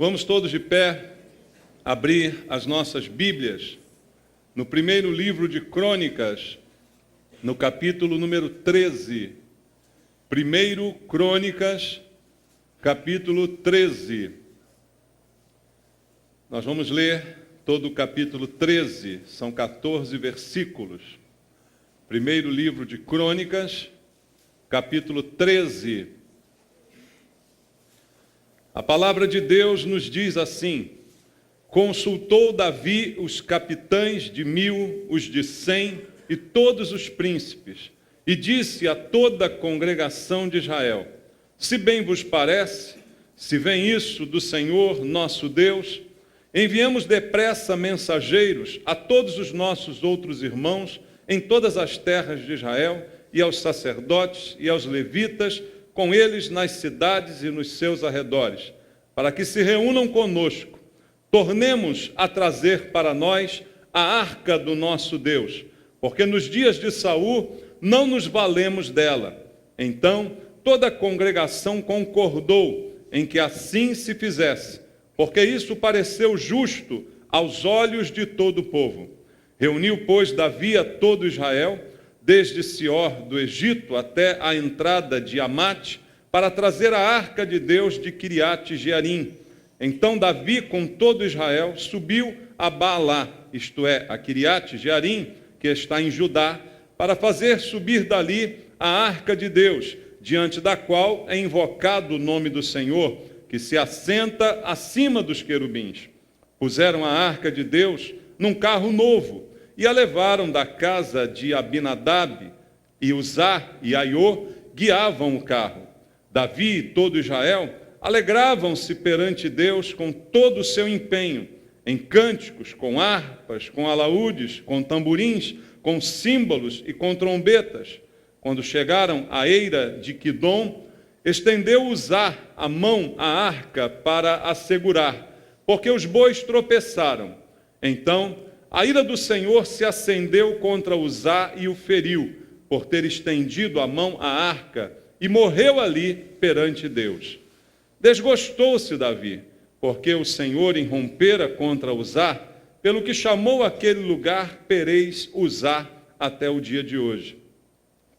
Vamos todos de pé abrir as nossas Bíblias no primeiro livro de Crônicas, no capítulo número 13. Primeiro Crônicas, capítulo 13. Nós vamos ler todo o capítulo 13, são 14 versículos. Primeiro livro de Crônicas, capítulo 13. A palavra de Deus nos diz assim: consultou Davi os capitães de 1000, os de 100 e todos os príncipes, e disse a toda a congregação de Israel: se bem vos parece, se vem isso do Senhor nosso Deus, enviemos depressa mensageiros a todos os nossos outros irmãos em todas as terras de Israel, e aos sacerdotes e aos levitas, com eles nas cidades e nos seus arredores, para que se reúnam conosco. Tornemos a trazer para nós a arca do nosso Deus, porque nos dias de Saul não nos valemos dela. Então toda a congregação concordou em que assim se fizesse, porque isso pareceu justo aos olhos de todo o povo. Reuniu, pois, Davi a todo Israel, desde Sior do Egito até a entrada de Amate, para trazer a arca de Deus de Quiriate Jearim. Então Davi, com todo Israel, subiu a Baalá, isto é, a Quiriate Jearim, que está em Judá, para fazer subir dali a arca de Deus, diante da qual é invocado o nome do Senhor, que se assenta acima dos querubins. Puseram a arca de Deus num carro novo e a levaram da casa de Abinadab, e Uzá e Aiô guiavam o carro. Davi e todo Israel alegravam-se perante Deus com todo o seu empenho, em cânticos, com harpas, com alaúdes, com tamborins, com símbolos e com trombetas. Quando chegaram à eira de Quidom, estendeu Uzá a mão à arca para a segurar, porque os bois tropeçaram. Então a ira do Senhor se acendeu contra Uzá e o feriu, por ter estendido a mão à arca, e morreu ali perante Deus. Desgostou-se Davi, porque o Senhor irrompera contra Uzá, pelo que chamou aquele lugar Perez Uzá até o dia de hoje.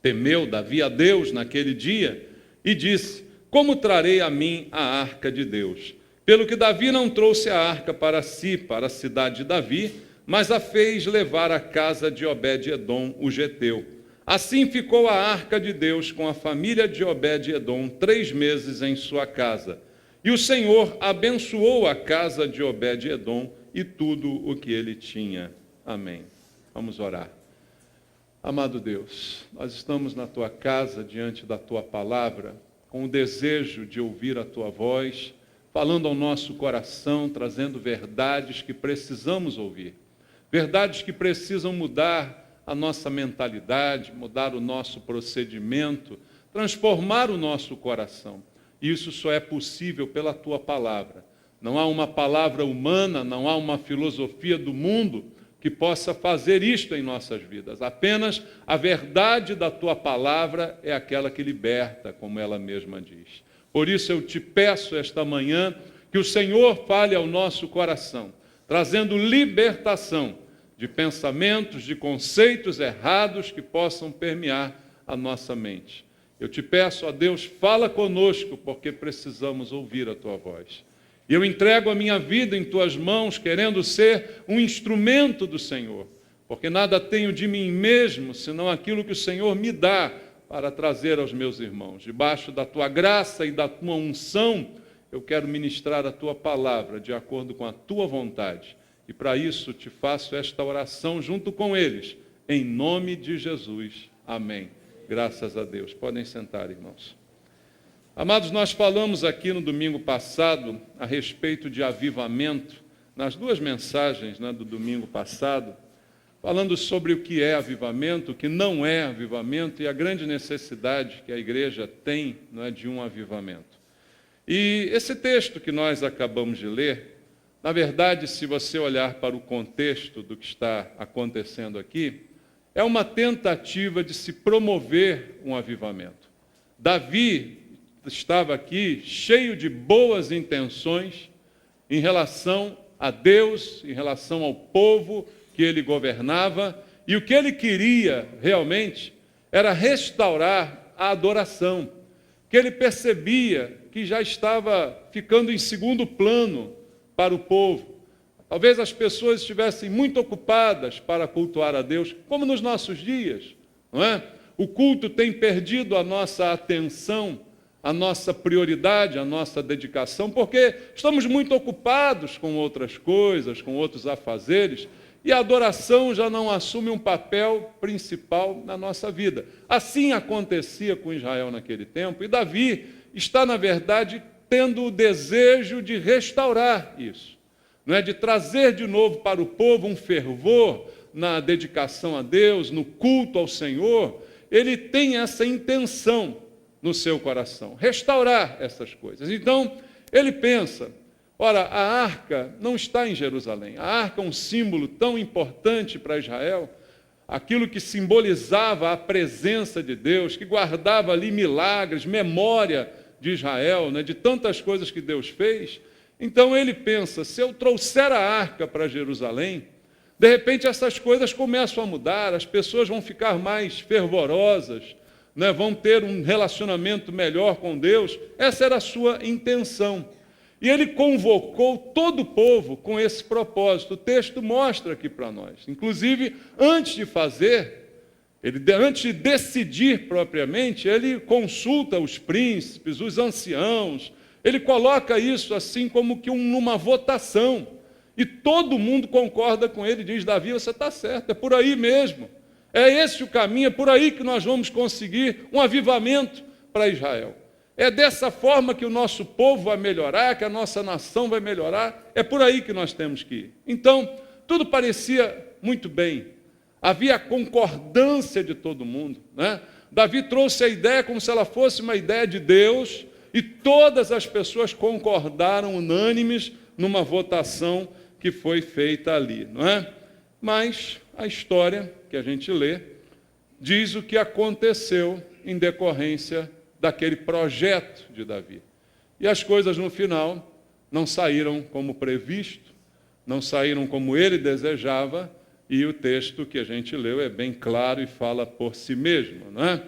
Temeu Davi a Deus naquele dia e disse: como trarei a mim a arca de Deus? Pelo que Davi não trouxe a arca para si, para a cidade de Davi, mas a fez levar à casa de Obed-edom, o geteu. Assim ficou a arca de Deus com a família de Obed-edom 3 meses em sua casa. E o Senhor abençoou a casa de Obed-edom e tudo o que ele tinha. Amém. Vamos orar. Amado Deus, nós estamos na tua casa, diante da tua palavra, com o desejo de ouvir a tua voz, falando ao nosso coração, trazendo verdades que precisamos ouvir. Verdades que precisam mudar a nossa mentalidade, mudar o nosso procedimento, transformar o nosso coração. Isso só é possível pela tua palavra. Não há uma palavra humana, não há uma filosofia do mundo que possa fazer isto em nossas vidas. Apenas a verdade da tua palavra é aquela que liberta, como ela mesma diz. Por isso eu te peço esta manhã que o Senhor fale ao nosso coração, trazendo libertação de pensamentos, de conceitos errados que possam permear a nossa mente. Eu te peço, ó Deus, fala conosco, porque precisamos ouvir a tua voz. E eu entrego a minha vida em tuas mãos, querendo ser um instrumento do Senhor, porque nada tenho de mim mesmo, senão aquilo que o Senhor me dá para trazer aos meus irmãos. Debaixo da tua graça e da tua unção, eu quero ministrar a tua palavra de acordo com a tua vontade. E para isso te faço esta oração junto com eles, em nome de Jesus. Amém. Graças a Deus. Podem sentar, irmãos. Amados, nós falamos aqui no domingo passado a respeito de avivamento, nas 2 mensagens do domingo passado, falando sobre o que é avivamento, o que não é avivamento e a grande necessidade que a igreja tem de um avivamento. E esse texto que nós acabamos de ler, na verdade, se você olhar para o contexto do que está acontecendo aqui, é uma tentativa de se promover um avivamento. Davi estava aqui cheio de boas intenções, em relação a Deus, em relação ao povo que ele governava, e o que ele queria realmente era restaurar a adoração, que ele percebia que já estava ficando em segundo plano para o povo. Talvez as pessoas estivessem muito ocupadas para cultuar a Deus, como nos nossos dias, não é? O culto tem perdido a nossa atenção, a nossa prioridade, a nossa dedicação, porque estamos muito ocupados com outras coisas, com outros afazeres, e a adoração já não assume um papel principal na nossa vida. Assim acontecia com Israel naquele tempo, e Davi está, na verdade, tendo o desejo de restaurar isso, não é? De trazer de novo para o povo um fervor na dedicação a Deus, no culto ao Senhor. Ele tem essa intenção no seu coração, restaurar essas coisas. Então, ele pensa, ora, a arca não está em Jerusalém. A arca é um símbolo tão importante para Israel, aquilo que simbolizava a presença de Deus, que guardava ali milagres, memória de Israel, né, de tantas coisas que Deus fez. Então ele pensa, se eu trouxer a arca para Jerusalém, de repente essas coisas começam a mudar, as pessoas vão ficar mais fervorosas, né, vão ter um relacionamento melhor com Deus. Essa era a sua intenção. E ele convocou todo o povo com esse propósito. O texto mostra aqui para nós. Inclusive, antes de decidir propriamente, ele consulta os príncipes, os anciãos. Ele coloca isso assim como que numa votação. E todo mundo concorda com ele, diz, Davi, você está certo, é por aí mesmo. É esse o caminho, é por aí que nós vamos conseguir um avivamento para Israel. É dessa forma que o nosso povo vai melhorar, que a nossa nação vai melhorar. É por aí que nós temos que ir. Então, tudo parecia muito bem. Havia a concordância de todo mundo, né? Davi trouxe a ideia como se ela fosse uma ideia de Deus, e todas as pessoas concordaram unânimes numa votação que foi feita ali, não é? Mas a história que a gente lê diz o que aconteceu em decorrência daquele projeto de Davi. E as coisas no final não saíram como previsto, não saíram como ele desejava, e o texto que a gente leu é bem claro e fala por si mesmo, não é?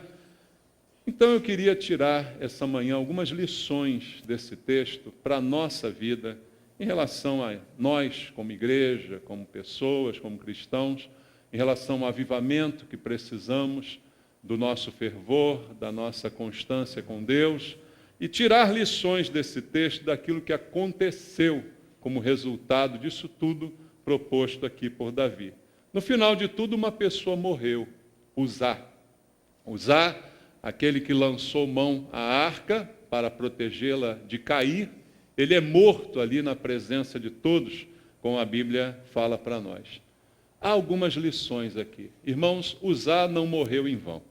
Então eu queria tirar essa manhã algumas lições desse texto para a nossa vida, em relação a nós como igreja, como pessoas, como cristãos, em relação ao avivamento que precisamos, do nosso fervor, da nossa constância com Deus, e tirar lições desse texto daquilo que aconteceu como resultado disso tudo proposto aqui por Davi. No final de tudo, uma pessoa morreu, Uzá. Uzá, aquele que lançou mão à arca para protegê-la de cair, ele é morto ali na presença de todos, como a Bíblia fala para nós. Há algumas lições aqui. Irmãos, Uzá não morreu em vão.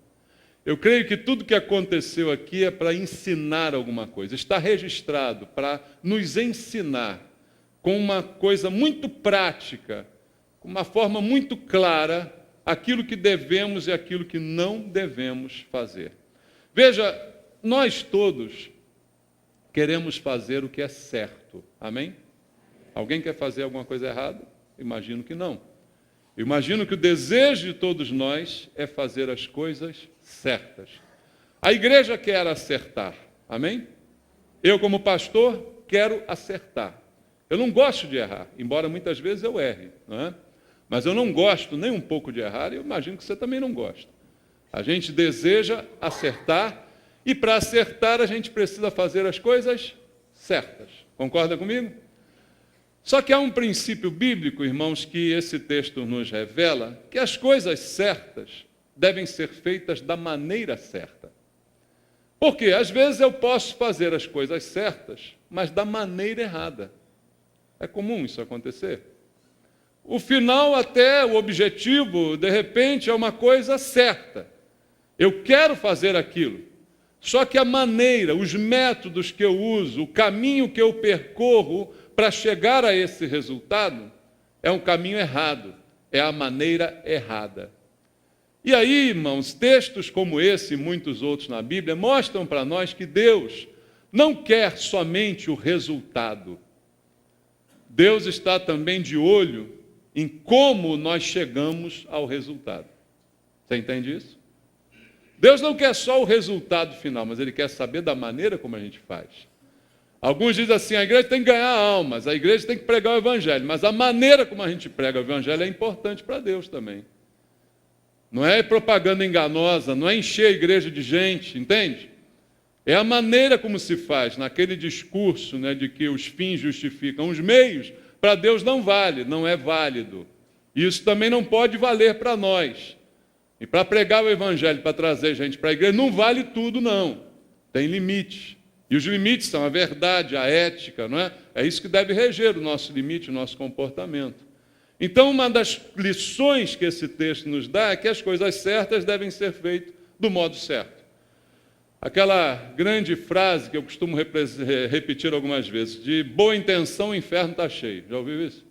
Eu creio que tudo que aconteceu aqui é para ensinar alguma coisa. Está registrado para nos ensinar com uma coisa muito prática, com uma forma muito clara, aquilo que devemos e aquilo que não devemos fazer. Veja, nós todos queremos fazer o que é certo. Amém? Alguém quer fazer alguma coisa errada? Imagino que não. Eu imagino que o desejo de todos nós é fazer as coisas certas. A igreja quer acertar. Amém? Eu, como pastor, quero acertar. Eu não gosto de errar, embora muitas vezes eu erre, não é? Mas eu não gosto nem um pouco de errar, e eu imagino que você também não gosta. A gente deseja acertar, e para acertar a gente precisa fazer as coisas certas. Concorda comigo? Só que há um princípio bíblico, irmãos, que esse texto nos revela, que as coisas certas devem ser feitas da maneira certa. Porque às vezes eu posso fazer as coisas certas, mas da maneira errada. É comum isso acontecer. O final, até o objetivo, de repente, é uma coisa certa. Eu quero fazer aquilo. Só que a maneira, os métodos que eu uso, o caminho que eu percorro para chegar a esse resultado é um caminho errado, é a maneira errada. E aí, irmãos, textos como esse e muitos outros na Bíblia mostram para nós que Deus não quer somente o resultado. Deus está também de olho em como nós chegamos ao resultado. Você entende isso? Deus não quer só o resultado final, mas Ele quer saber da maneira como a gente faz. Alguns dizem assim, a igreja tem que ganhar almas, a igreja tem que pregar o evangelho, mas a maneira como a gente prega o evangelho é importante para Deus também. Não é propaganda enganosa, não é encher a igreja de gente, entende? É a maneira como se faz, naquele discurso, né, de que os fins justificam os meios, para Deus não vale, não é válido. Isso também não pode valer para nós. E para pregar o evangelho, para trazer gente para a igreja, não vale tudo, não. Tem limites. E os limites são a verdade, a ética, não é? É isso que deve reger o nosso limite, o nosso comportamento. Então, uma das lições que esse texto nos dá é que as coisas certas devem ser feitas do modo certo. Aquela grande frase que eu costumo repetir algumas vezes, de boa intenção o inferno está cheio. Já ouviu isso?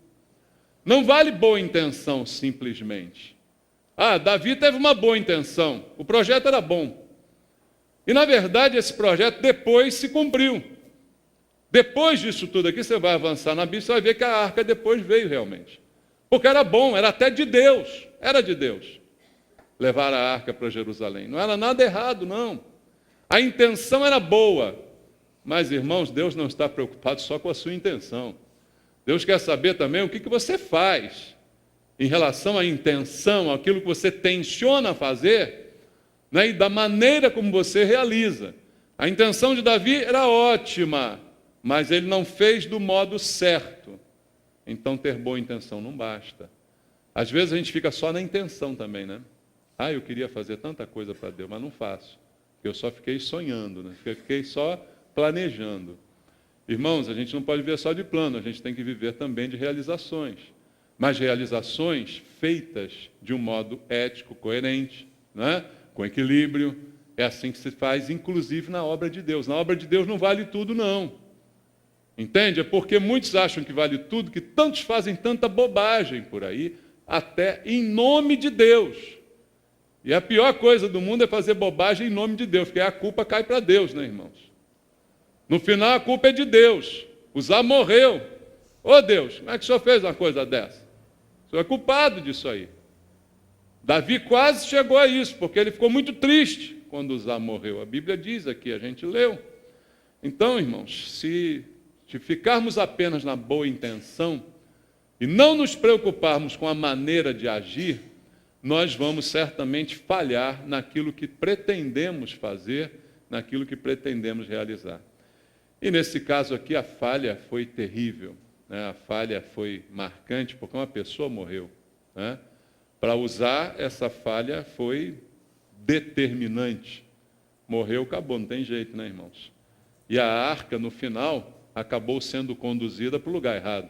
Não vale boa intenção simplesmente. Davi teve uma boa intenção, o projeto era bom. E, na verdade, esse projeto depois se cumpriu. Depois disso tudo aqui, você vai avançar na Bíblia, você vai ver que a arca depois veio realmente. Porque era bom, era até de Deus, era de Deus, levar a arca para Jerusalém. Não era nada errado, não. A intenção era boa. Mas, irmãos, Deus não está preocupado só com a sua intenção. Deus quer saber também o que você faz em relação à intenção, aquilo que você tenciona fazer, né, e da maneira como você realiza. A intenção de Davi era ótima, mas ele não fez do modo certo. Então, ter boa intenção não basta. Às vezes a gente fica só na intenção também, né? Eu queria fazer tanta coisa para Deus, mas não faço. Eu só fiquei sonhando, né? Fiquei só planejando. Irmãos, a gente não pode viver só de plano, a gente tem que viver também de realizações. Mas realizações feitas de um modo ético, coerente, né? Com equilíbrio. É assim que se faz, inclusive na obra de Deus. Na obra de Deus não vale tudo, não. Entende? É porque muitos acham que vale tudo, que tantos fazem tanta bobagem por aí, até em nome de Deus. E a pior coisa do mundo é fazer bobagem em nome de Deus, porque a culpa cai para Deus, né, irmãos? No final, a culpa é de Deus. Uzá morreu. Deus, como é que o senhor fez uma coisa dessa? O senhor é culpado disso aí. Davi quase chegou a isso, porque ele ficou muito triste quando Uzá morreu. A Bíblia diz aqui, a gente leu. Então, irmãos, se ficarmos apenas na boa intenção e não nos preocuparmos com a maneira de agir, nós vamos certamente falhar naquilo que pretendemos fazer, naquilo que pretendemos realizar. E nesse caso aqui a falha foi terrível, né? A falha foi marcante porque uma pessoa morreu, né? Para Uzá, essa falha foi determinante. Morreu, acabou, não tem jeito, né, irmãos? E a arca, no final, acabou sendo conduzida para o lugar errado.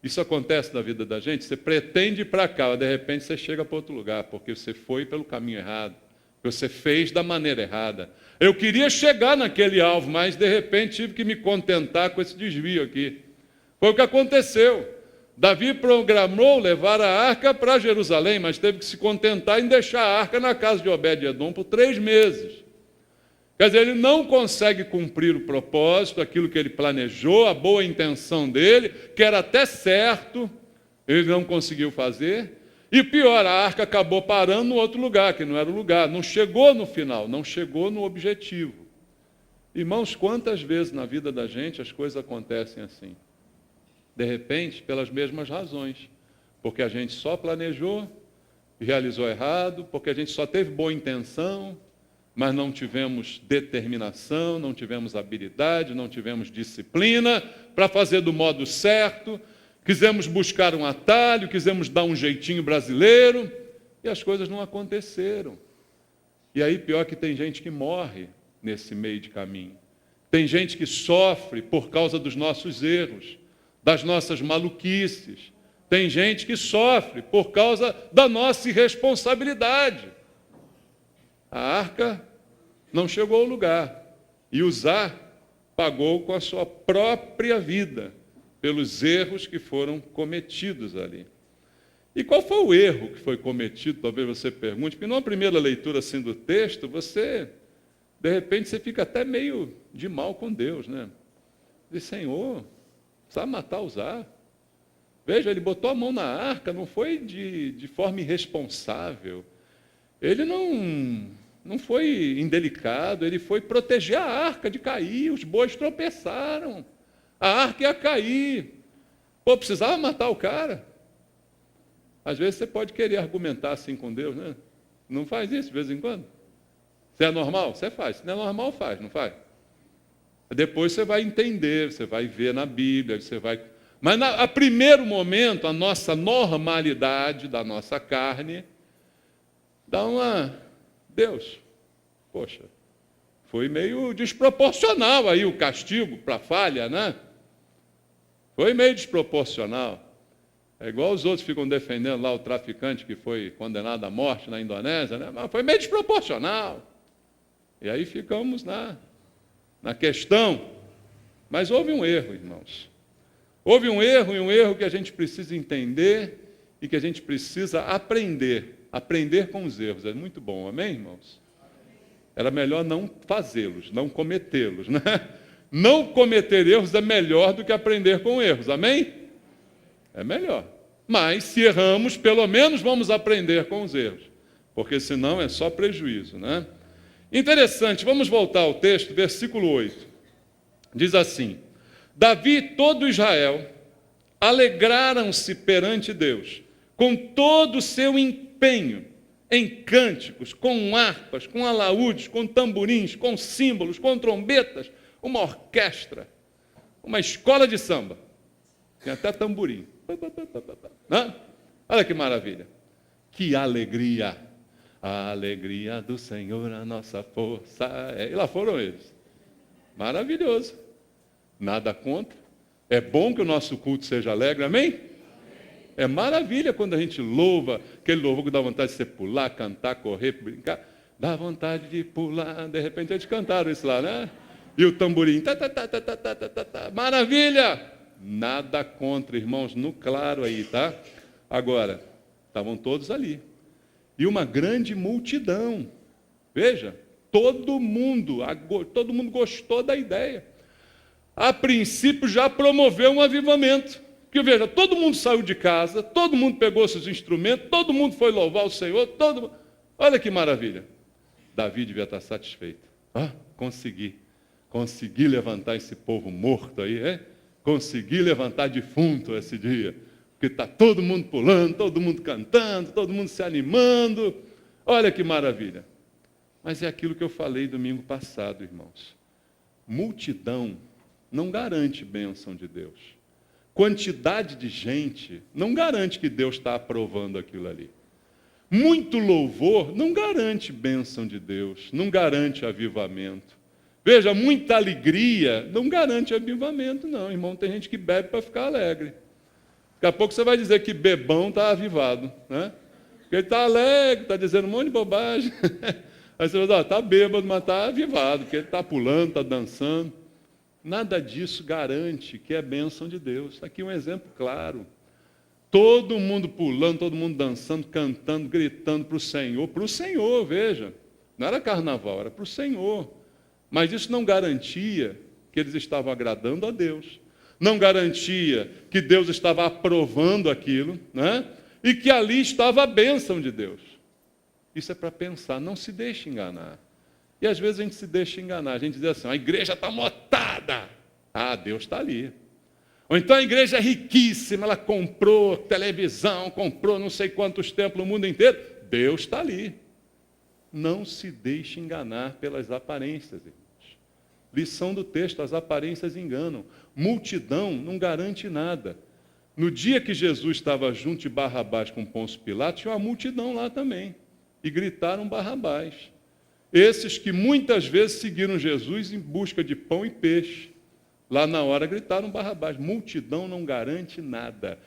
Isso acontece na vida da gente, você pretende ir para cá, de repente você chega para outro lugar, porque você foi pelo caminho errado, porque você fez da maneira errada. Eu queria chegar naquele alvo, mas de repente tive que me contentar com esse desvio aqui. Foi o que aconteceu. Davi programou levar a arca para Jerusalém, mas teve que se contentar em deixar a arca na casa de Obed-edom por 3 meses. Quer dizer, ele não consegue cumprir o propósito, aquilo que ele planejou, a boa intenção dele, que era até certo, ele não conseguiu fazer. E pior, a arca acabou parando no outro lugar, que não era o lugar, não chegou no final, não chegou no objetivo. Irmãos, quantas vezes na vida da gente as coisas acontecem assim? De repente, pelas mesmas razões, porque a gente só planejou e realizou errado, porque a gente só teve boa intenção, mas não tivemos determinação, não tivemos habilidade, não tivemos disciplina para fazer do modo certo, quisemos buscar um atalho, quisemos dar um jeitinho brasileiro, e as coisas não aconteceram. E aí, pior que tem gente que morre nesse meio de caminho. Tem gente que sofre por causa dos nossos erros, das nossas maluquices. Tem gente que sofre por causa da nossa irresponsabilidade. A arca não chegou ao lugar. E Uzá pagou com a sua própria vida pelos erros que foram cometidos ali. E qual foi o erro que foi cometido? Talvez você pergunte, porque numa primeira leitura assim do texto, de repente, você fica até meio de mal com Deus, né? Diz, Senhor, Precisava matar, usar. Veja, ele botou a mão na arca, não foi de forma irresponsável. Ele não foi indelicado, ele foi proteger a arca de cair. Os bois tropeçaram. A arca ia cair. Pô, precisava matar o cara. Às vezes você pode querer argumentar assim com Deus, né? Não faz isso de vez em quando? Se é normal, você faz. Se não é normal, faz, não faz? Depois você vai entender, você vai ver na Bíblia, você vai... Mas a primeiro momento, a nossa normalidade da nossa carne dá uma... Deus, poxa, foi meio desproporcional aí o castigo para a falha, né? Foi meio desproporcional. É igual os outros ficam defendendo lá o traficante que foi condenado à morte na Indonésia, né? Mas foi meio desproporcional. E aí ficamos na questão. Mas houve um erro, irmãos. Houve um erro, e um erro que a gente precisa entender e que a gente precisa aprender. Aprender com os erros. É muito bom, amém, irmãos? Era melhor não fazê-los, não cometê-los, né? Não cometer erros é melhor do que aprender com erros, amém? É melhor. Mas, se erramos, pelo menos vamos aprender com os erros. Porque senão é só prejuízo, né? Interessante, vamos voltar ao texto, versículo 8. Diz assim: Davi e todo Israel alegraram-se perante Deus, com todo o seu empenho, em cânticos, com harpas, com alaúdes, com tamborins, com símbolos, com trombetas, uma orquestra, uma escola de samba. Tem até tamborim. Olha que maravilha. Que alegria. A alegria do Senhor, a nossa força. E lá foram eles. Maravilhoso. Nada contra. É bom que o nosso culto seja alegre, amém? É maravilha quando a gente louva, aquele louvor que dá vontade de você pular, cantar, correr, brincar. Dá vontade de pular. De repente eles cantaram isso lá, né? E o tamborim. Maravilha! Nada contra, irmãos, no claro aí, tá? Agora, estavam todos ali. E uma grande multidão. Veja, todo mundo gostou da ideia. A princípio já promoveu um avivamento. Porque, veja, todo mundo saiu de casa, todo mundo pegou seus instrumentos, todo mundo foi louvar o Senhor, Olha que maravilha. Davi devia estar satisfeito. Consegui levantar esse povo morto aí, Consegui levantar defunto esse dia. Porque está todo mundo pulando, todo mundo cantando, todo mundo se animando. Olha que maravilha. Mas é aquilo que eu falei domingo passado, irmãos. Multidão não garante bênção de Deus. Quantidade de gente não garante que Deus está aprovando aquilo ali. Muito louvor não garante bênção de Deus, não garante avivamento. Veja, muita alegria não garante avivamento, não, irmão. Tem gente que bebe para ficar alegre. Daqui a pouco você vai dizer que bebão está avivado, né? Porque ele está alegre, está dizendo um monte de bobagem. Aí você vai dizer, está bêbado, mas está avivado, porque ele está pulando, está dançando. Nada disso garante que é bênção de Deus. Está aqui um exemplo claro. Todo mundo pulando, todo mundo dançando, cantando, gritando para o Senhor, veja. Não era carnaval, era para o Senhor. Mas isso não garantia que eles estavam agradando a Deus. Não garantia que Deus estava aprovando aquilo, né? E que ali estava a bênção de Deus. Isso é para pensar, não se deixe enganar. E às vezes a gente se deixa enganar. A gente diz assim, a igreja está lotada. Deus está ali. Ou então a igreja é riquíssima, ela comprou televisão, comprou não sei quantos templos no mundo inteiro. Deus está ali. Não se deixe enganar pelas aparências, irmãos. Lição do texto, as aparências enganam. Multidão não garante nada. No dia que Jesus estava junto de Barrabás com Pôncio Pilatos, tinha uma multidão lá também. E gritaram Barrabás. Esses que muitas vezes seguiram Jesus em busca de pão e peixe. Lá na hora gritaram Barrabás. Multidão não garante nada.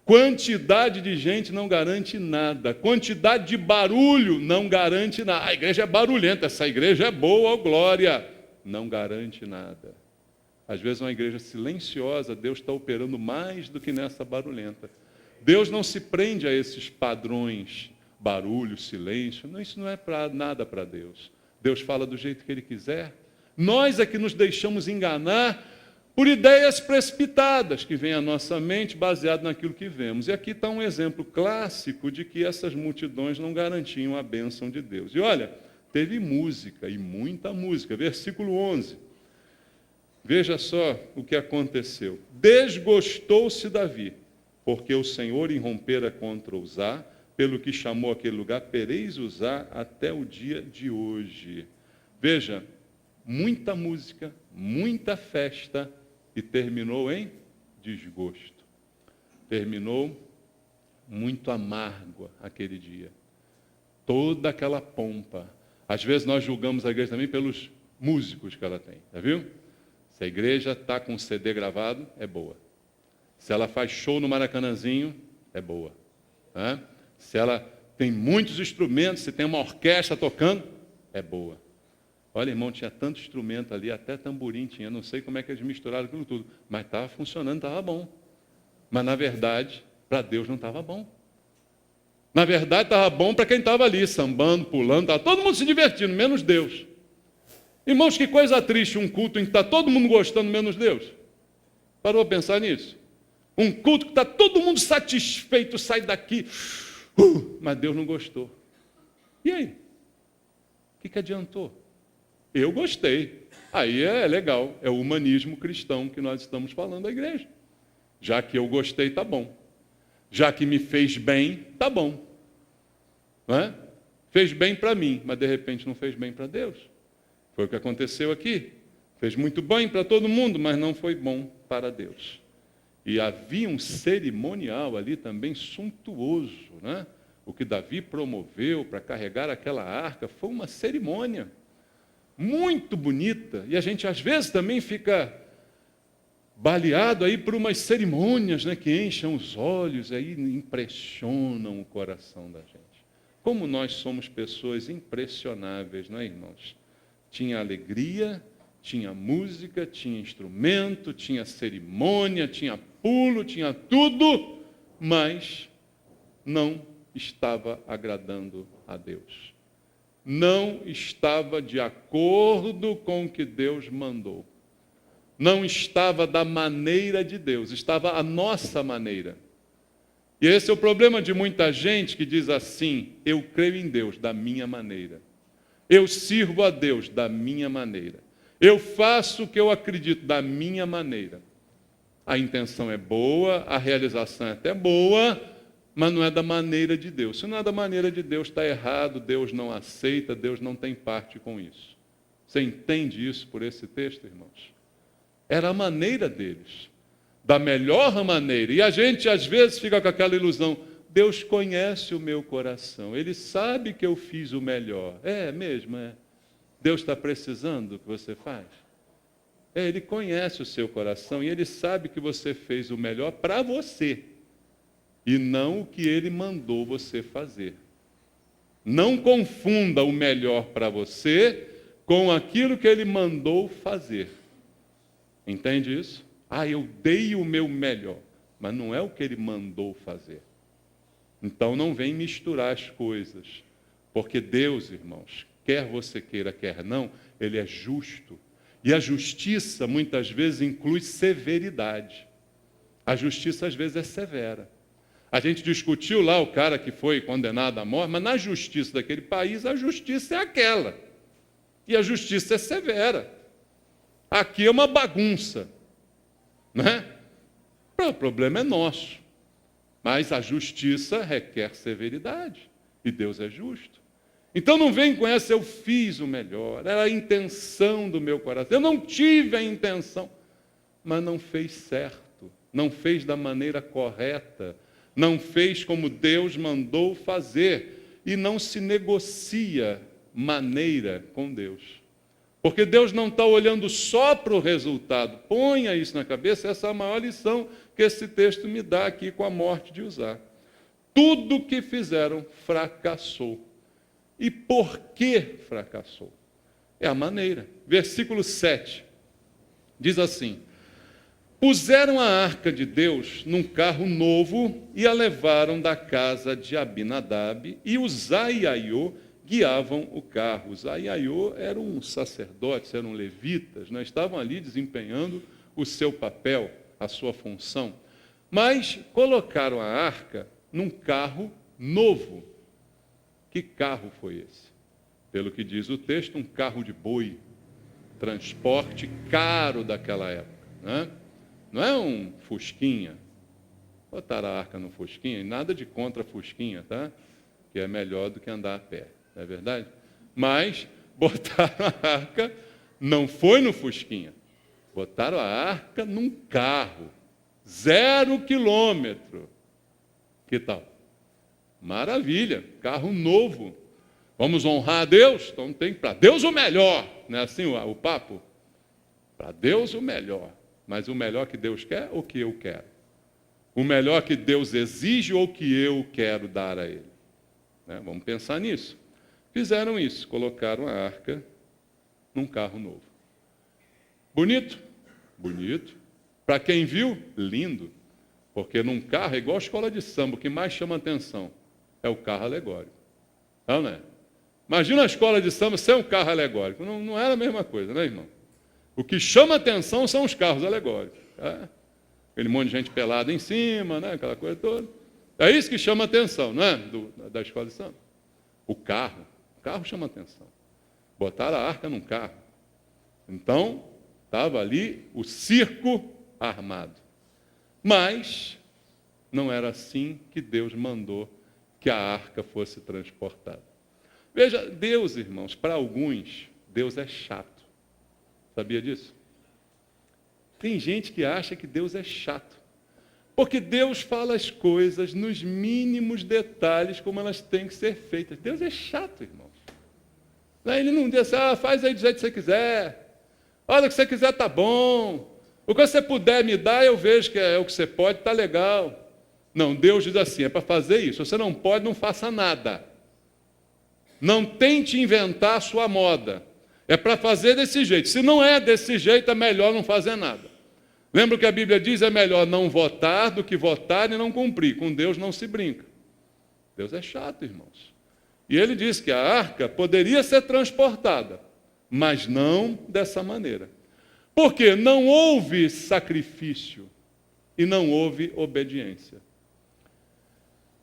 Quantidade de gente não garante nada. Quantidade de barulho não garante nada. A igreja é barulhenta, essa igreja é boa, glória. Não garante nada. Às vezes uma igreja silenciosa, Deus está operando mais do que nessa barulhenta. Deus não se prende a esses padrões, barulho, silêncio. Não, isso não é nada para Deus. Deus fala do jeito que Ele quiser. Nós é que nos deixamos enganar por ideias precipitadas que vêm à nossa mente baseado naquilo que vemos. E aqui está um exemplo clássico de que essas multidões não garantiam a bênção de Deus. E olha, teve música, e muita música. Versículo 11. Veja só o que aconteceu. Desgostou-se Davi, porque o Senhor irrompera contra Uzá, pelo que chamou aquele lugar Perez Uzá até o dia de hoje. Veja, muita música, muita festa, e terminou em desgosto. Terminou muito amargo aquele dia. Toda aquela pompa. Às vezes nós julgamos a igreja também pelos músicos que ela tem, tá viu? Se a igreja está com CD gravado, é boa. Se ela faz show no Maracanãzinho, é boa. Né? Se ela tem muitos instrumentos, se tem uma orquestra tocando, é boa. Olha, irmão, tinha tanto instrumento ali, até tamborim tinha, não sei como é que eles misturaram aquilo tudo, mas estava funcionando, estava bom. Mas, na verdade, para Deus não estava bom. Na verdade, estava bom para quem estava ali, sambando, pulando, estava todo mundo se divertindo, menos Deus. Irmãos, que coisa triste um culto em que está todo mundo gostando, menos Deus. Parou a pensar nisso? Um culto que está todo mundo satisfeito, sai daqui, mas Deus não gostou. E aí? O que adiantou? Eu gostei. Aí é legal. É o humanismo cristão que nós estamos falando da igreja. Já que eu gostei, tá bom. Já que me fez bem, tá bom. Não é? Fez bem para mim, mas de repente não fez bem para Deus. Foi o que aconteceu aqui. Fez muito bem para todo mundo, mas não foi bom para Deus. E havia um cerimonial ali também suntuoso, né? O que Davi promoveu para carregar aquela arca foi uma cerimônia muito bonita, e a gente às vezes também fica baleado aí por umas cerimônias, né, que enchem os olhos, aí impressionam o coração da gente. Como nós somos pessoas impressionáveis, não é, irmãos? Tinha alegria, tinha música, tinha instrumento, tinha cerimônia, tinha pulo, tinha tudo, mas não estava agradando a Deus. Não estava de acordo com o que Deus mandou. Não estava da maneira de Deus, estava a nossa maneira. E esse é o problema de muita gente que diz assim: eu creio em Deus da minha maneira. Eu sirvo a Deus da minha maneira. Eu faço o que eu acredito da minha maneira. A intenção é boa, a realização é até boa, mas não é da maneira de Deus. Se não é da maneira de Deus, está errado, Deus não aceita, Deus não tem parte com isso. Você entende isso por esse texto, irmãos? Era a maneira deles, da melhor maneira. E a gente, às vezes, fica com aquela ilusão: Deus conhece o meu coração, Ele sabe que eu fiz o melhor. É mesmo, é. Deus está precisando do que você faz? Ele conhece o seu coração e Ele sabe que você fez o melhor para você. E não o que Ele mandou você fazer. Não confunda o melhor para você com aquilo que Ele mandou fazer. Entende isso? Eu dei o meu melhor, mas não é o que Ele mandou fazer. Então não vem misturar as coisas, porque Deus, irmãos, quer você queira, quer não, Ele é justo. E a justiça muitas vezes inclui severidade. A justiça às vezes é severa. A gente discutiu lá o cara que foi condenado à morte, mas na justiça daquele país, a justiça é aquela. E a justiça é severa. Aqui é uma bagunça. Né? O problema é nosso. Mas a justiça requer severidade. E Deus é justo. Então não vem com essa: eu fiz o melhor, era a intenção do meu coração. Eu não tive a intenção, mas não fez certo. Não fez da maneira correta. Não fez como Deus mandou fazer. E não se negocia maneira com Deus. Porque Deus não está olhando só para o resultado. Ponha isso na cabeça, essa é a maior lição que esse texto me dá aqui com a morte de Uzá. Tudo que fizeram fracassou. E por que fracassou? É a maneira. Versículo 7 diz assim: puseram a arca de Deus num carro novo e a levaram da casa de Abinadab, e Uzá e Aiô guiavam o carro. Uzá e Aiô eram sacerdotes, eram levitas, estavam ali desempenhando o seu papel, a sua função, mas colocaram a arca num carro novo. Que carro foi esse? Pelo que diz o texto, um carro de boi, transporte caro daquela época, né? Não é um fusquinha. Botaram a arca no fusquinha, e nada de contra fusquinha, tá? Que é melhor do que andar a pé, não é verdade? Mas botaram a arca, não foi no fusquinha, botaram a arca num carro, 0 quilômetro. Que tal? Maravilha, carro novo. Vamos honrar a Deus? Então tem para Deus o melhor, não é assim o papo? Para Deus o melhor, mas o melhor que Deus quer ou que eu quero? O melhor que Deus exige ou que eu quero dar a Ele? Né? Vamos pensar nisso. Fizeram isso, colocaram a arca num carro novo. Bonito? Bonito. Para quem viu, lindo. Porque num carro é igual a escola de samba, o que mais chama atenção é o carro alegórico. Não é? Imagina a escola de samba sem um carro alegórico. Não era a mesma coisa, né, irmão? O que chama atenção são os carros alegóricos. Tá? Aquele monte de gente pelada em cima, né? Aquela coisa toda. É isso que chama atenção, não é? Da escola de samba. O carro chama atenção. Botaram a arca num carro. Então, estava ali o circo armado. Mas não era assim que Deus mandou que a arca fosse transportada. Veja, Deus, irmãos, para alguns, Deus é chato. Sabia disso? Tem gente que acha que Deus é chato. Porque Deus fala as coisas nos mínimos detalhes como elas têm que ser feitas. Deus é chato, irmãos. Ele não diz assim, faz aí do jeito que você quiser. Olha, o que você quiser tá bom. O que você puder me dar, eu vejo que é o que você pode, tá legal. Não, Deus diz assim, é para fazer isso. Você não pode, não faça nada. Não tente inventar a sua moda. É para fazer desse jeito. Se não é desse jeito, é melhor não fazer nada. Lembra que a Bíblia diz, é melhor não votar do que votar e não cumprir. Com Deus não se brinca. Deus é chato, irmãos. E ele diz que a arca poderia ser transportada, mas não dessa maneira. Porque não houve sacrifício e não houve obediência.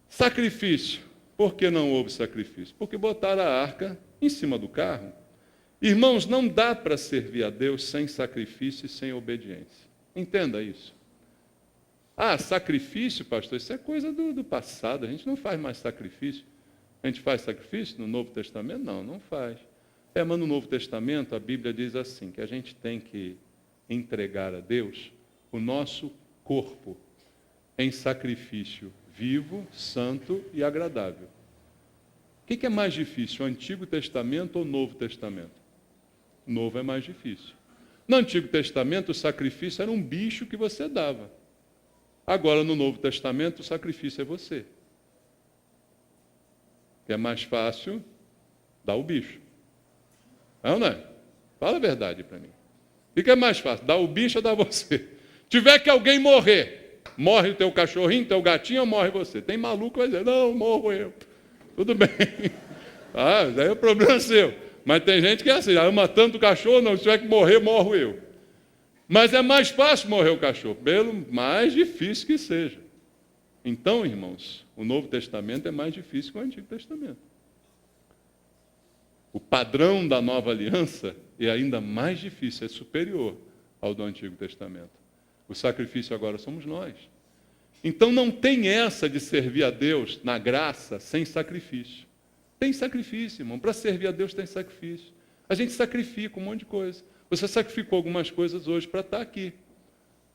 Sacrifício. Por que não houve sacrifício? Porque botaram a arca em cima do carro. Irmãos, não dá para servir a Deus sem sacrifício e sem obediência. Entenda isso. Sacrifício, pastor, isso é coisa do passado. A gente não faz mais sacrifício. A gente faz sacrifício no Novo Testamento? Não faz. Mas no Novo Testamento a Bíblia diz assim, que a gente tem que entregar a Deus o nosso corpo em sacrifício vivo, santo e agradável. O que é mais difícil, o Antigo Testamento ou o Novo Testamento? O Novo é mais difícil. No Antigo Testamento, o sacrifício era um bicho que você dava. Agora, no Novo Testamento, o sacrifício é você. É mais fácil dar o bicho. Não é? Fala a verdade para mim. O que é mais fácil, dar o bicho ou dar você? Tiver que alguém morrer, morre o teu cachorrinho, teu gatinho ou morre você? Tem maluco que vai dizer, não, morro eu. Tudo bem. Daí é o problema seu. Mas tem gente que é assim, ama tanto o cachorro, não, se tiver que morrer, morro eu. Mas é mais fácil morrer o cachorro, pelo mais difícil que seja. Então, irmãos, o Novo Testamento é mais difícil que o Antigo Testamento. O padrão da nova aliança é ainda mais difícil, é superior ao do Antigo Testamento. O sacrifício agora somos nós. Então não tem essa de servir a Deus na graça sem sacrifício. Tem sacrifício, irmão. Para servir a Deus tem sacrifício. A gente sacrifica um monte de coisa. Você sacrificou algumas coisas hoje para estar aqui.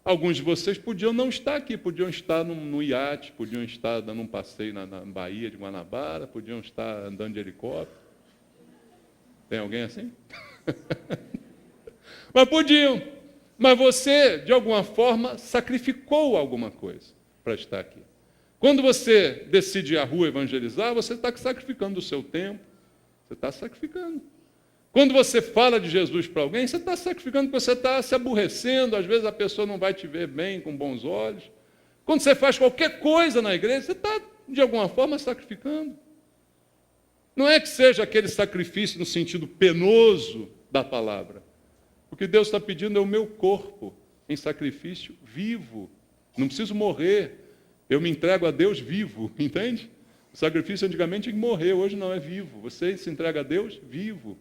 Alguns de vocês podiam não estar aqui, podiam estar no iate, podiam estar dando um passeio na Baía de Guanabara, podiam estar andando de helicóptero. Tem alguém assim? Mas podiam. Mas você, de alguma forma, sacrificou alguma coisa para estar aqui. Quando você decide ir à rua evangelizar, você está sacrificando o seu tempo. Você está sacrificando. Quando você fala de Jesus para alguém, você está sacrificando porque você está se aborrecendo. Às vezes a pessoa não vai te ver bem, com bons olhos. Quando você faz qualquer coisa na igreja, você está, de alguma forma, sacrificando. Não é que seja aquele sacrifício no sentido penoso da palavra. O que Deus está pedindo é o meu corpo em sacrifício vivo. Não preciso morrer. Eu me entrego a Deus vivo, entende? O sacrifício antigamente tinha que morrer, hoje não, é vivo. Você se entrega a Deus vivo.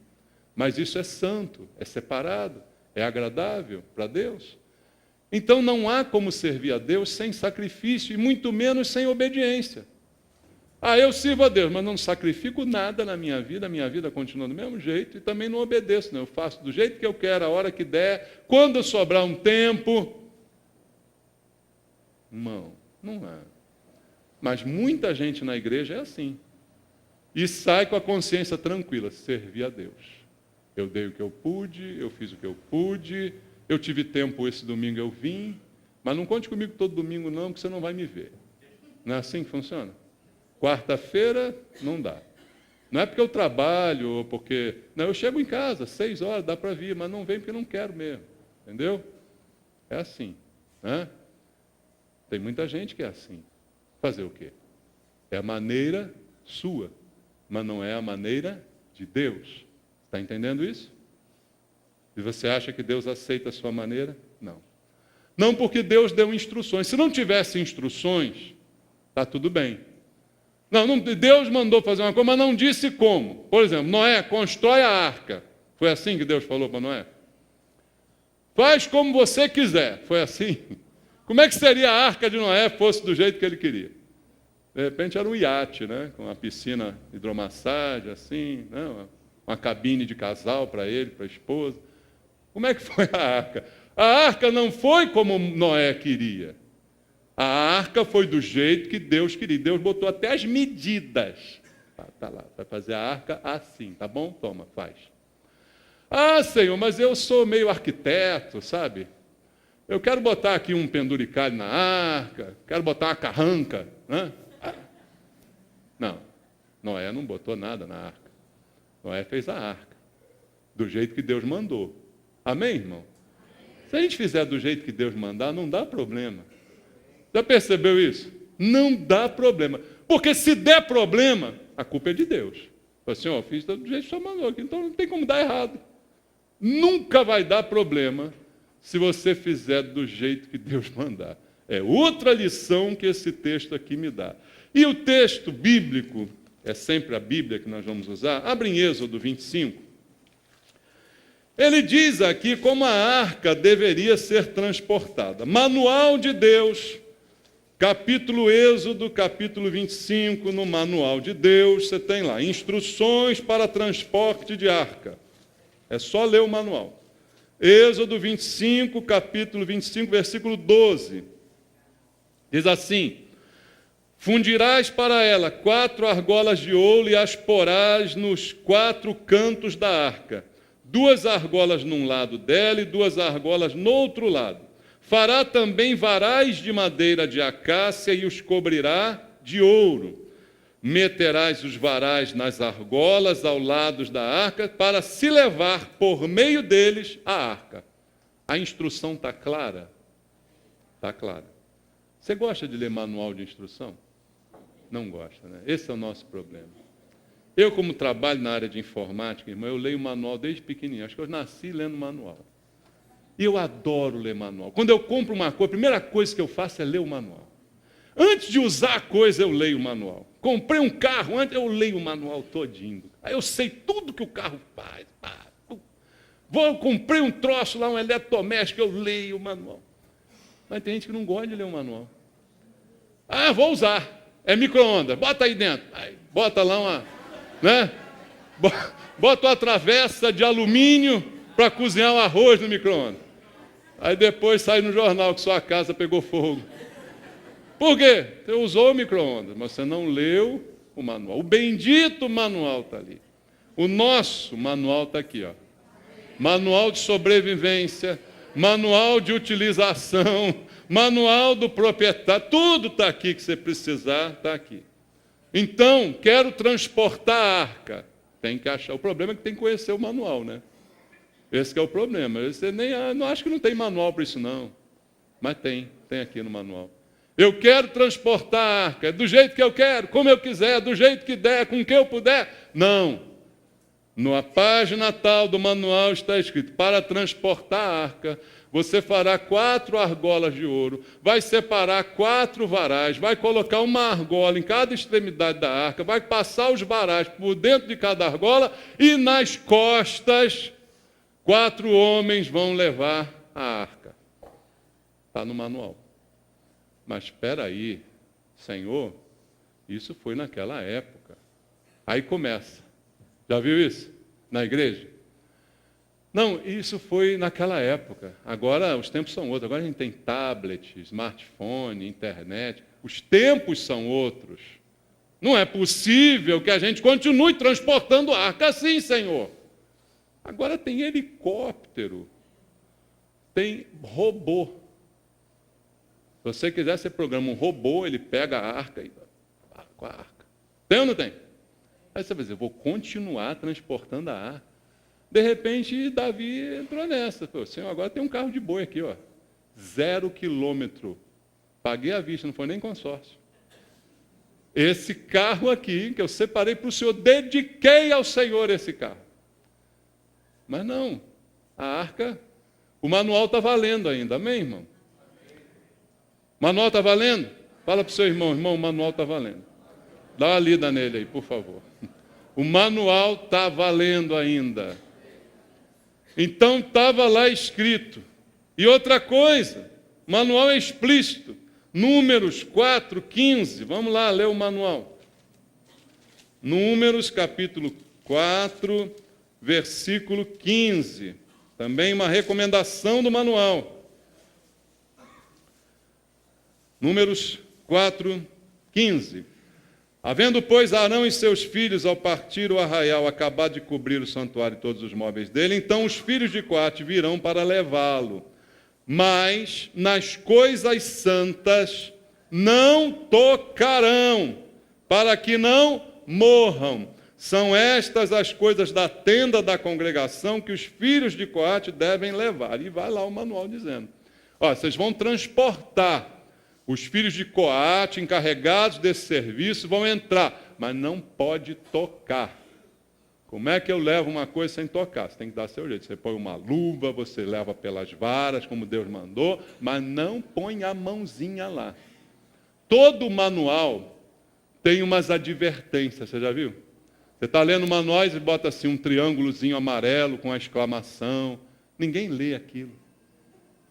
Mas isso é santo, é separado, é agradável para Deus. Então não há como servir a Deus sem sacrifício, e muito menos sem obediência. Eu sirvo a Deus, mas não sacrifico nada na minha vida continua do mesmo jeito, e também não obedeço, eu faço do jeito que eu quero, a hora que der, quando sobrar um tempo. Não é. Mas muita gente na igreja é assim. E sai com a consciência tranquila, servir a Deus. Eu dei o que eu pude, eu fiz o que eu pude, eu tive tempo esse domingo, eu vim, mas não conte comigo todo domingo não, porque você não vai me ver. Não é assim que funciona? Quarta-feira, não dá. Não é porque eu trabalho, ou porque... Não, eu chego em casa, 6 horas, dá para vir, mas não vem porque não quero mesmo. Entendeu? É assim. Né? Tem muita gente que é assim. Fazer o quê? É a maneira sua, mas não é a maneira de Deus. Está entendendo isso? E você acha que Deus aceita a sua maneira? Não. Não porque Deus deu instruções. Se não tivesse instruções, está tudo bem. Não, Deus mandou fazer uma coisa, mas não disse como. Por exemplo, Noé, constrói a arca. Foi assim que Deus falou para Noé? Faz como você quiser. Foi assim? Como é que seria a arca de Noé fosse do jeito que ele queria? De repente era um iate, né? Com uma piscina hidromassagem, assim, né? Uma cabine de casal para ele, para a esposa. Como é que foi a arca? A arca não foi como Noé queria. A arca foi do jeito que Deus queria. Deus botou até as medidas. Tá lá, vai fazer a arca assim, tá bom? Toma, faz. Senhor, mas eu sou meio arquiteto, sabe? Eu quero botar aqui um penduricalho na arca, quero botar uma carranca. Né? Não, Noé não botou nada na arca. Noé fez a arca, do jeito que Deus mandou. Amém, irmão? Se a gente fizer do jeito que Deus mandar, não dá problema. Já percebeu isso? Não dá problema. Porque se der problema, a culpa é de Deus. Assim, fiz do jeito que o senhor mandou aqui, então não tem como dar errado. Nunca vai dar problema se você fizer do jeito que Deus mandar. É outra lição que esse texto aqui me dá. E o texto bíblico, é sempre a Bíblia que nós vamos usar, abre em Êxodo 25. Ele diz aqui como a arca deveria ser transportada. Manual de Deus, Êxodo, capítulo 25, no Manual de Deus, você tem lá, instruções para transporte de arca. É só ler o manual. Êxodo 25, capítulo 25, versículo 12. Diz assim: fundirás para ela 4 argolas de ouro e as porás nos 4 cantos da arca. 2 argolas num lado dela e 2 argolas no outro lado. Fará também varais de madeira de acácia e os cobrirá de ouro. Meterás os varais nas argolas ao lado da arca para se levar por meio deles a arca. A instrução está clara? Está clara. Você gosta de ler manual de instrução? Não gosta, né? Esse é o nosso problema. Eu, como trabalho na área de informática, irmão, eu leio manual desde pequenininho. Acho que eu nasci lendo manual. E eu adoro ler manual. Quando eu compro uma coisa, a primeira coisa que eu faço é ler o manual. Antes de usar a coisa, eu leio o manual. Comprei um carro, antes eu leio o manual todinho. Aí eu sei tudo que o carro faz. Eu comprei um troço lá, um eletrodoméstico, eu leio o manual. Mas tem gente que não gosta de ler o manual. Vou usar. É micro-ondas, bota aí dentro. Aí, bota lá uma... né? Bota uma travessa de alumínio para cozinhar o arroz no micro-ondas. Aí depois sai no jornal que sua casa pegou fogo. Por quê? Você usou o micro-ondas, mas você não leu o manual. O bendito manual está ali. O nosso manual está aqui, ó. Manual de sobrevivência, manual de utilização, manual do proprietário, tudo está aqui que você precisar, está aqui. Então, quero transportar a arca. Tem que achar. O problema é que tem que conhecer o manual, né? Esse que é o problema. Você não acho que não tem manual para isso, não. Mas tem aqui no manual. Eu quero transportar a arca, do jeito que eu quero, como eu quiser, do jeito que der, com que eu puder. Não. Na página tal do manual está escrito, para transportar a arca, Você fará 4 argolas de ouro, vai separar 4 varais, vai colocar uma argola em cada extremidade da arca, vai passar os varais por dentro de cada argola e nas costas 4 homens vão levar a arca. Está no manual. Mas espera aí, Senhor, isso foi naquela época. Aí começa. Já viu isso na igreja? Não, isso foi naquela época. Agora os tempos são outros. Agora a gente tem tablet, smartphone, internet. Os tempos são outros. Não é possível que a gente continue transportando arca assim, Senhor. Agora tem helicóptero, tem robô. Se você quiser, você programa um robô, ele pega a arca e vai com a arca. Tem ou não tem? Aí você vai dizer, eu vou continuar transportando a arca. De repente, Davi entrou nessa. Falou, Senhor, agora tem um carro de boi aqui, ó. 0 quilômetro. Paguei à vista, não foi nem consórcio. Esse carro aqui, que eu separei para o Senhor, dediquei ao Senhor esse carro. Mas não, a arca, o manual está valendo ainda, amém, irmão? O manual está valendo? Fala para o seu irmão, o manual está valendo. Dá uma lida nele aí, por favor. O manual está valendo ainda. Então estava lá escrito. E outra coisa, o manual é explícito. Números 4:15. Vamos lá ler o manual. Números capítulo 4, versículo 15. Também uma recomendação do manual. Números 4:15. Havendo, pois, Arão e seus filhos, ao partir o arraial, acabado de cobrir o santuário e todos os móveis dele, então os filhos de Coate virão para levá-lo. Mas nas coisas santas não tocarão, para que não morram. São estas as coisas da tenda da congregação que os filhos de Coate devem levar. E vai lá o manual dizendo. Ó, vocês vão transportar. Os filhos de Coate, encarregados desse serviço, vão entrar, mas não pode tocar. Como é que eu levo uma coisa sem tocar? Você tem que dar seu jeito. Você põe uma luva, você leva pelas varas, como Deus mandou, mas não põe a mãozinha lá. Todo manual tem umas advertências, você já viu? Você está lendo manuais e bota assim um triângulozinho amarelo com a exclamação. Ninguém lê aquilo.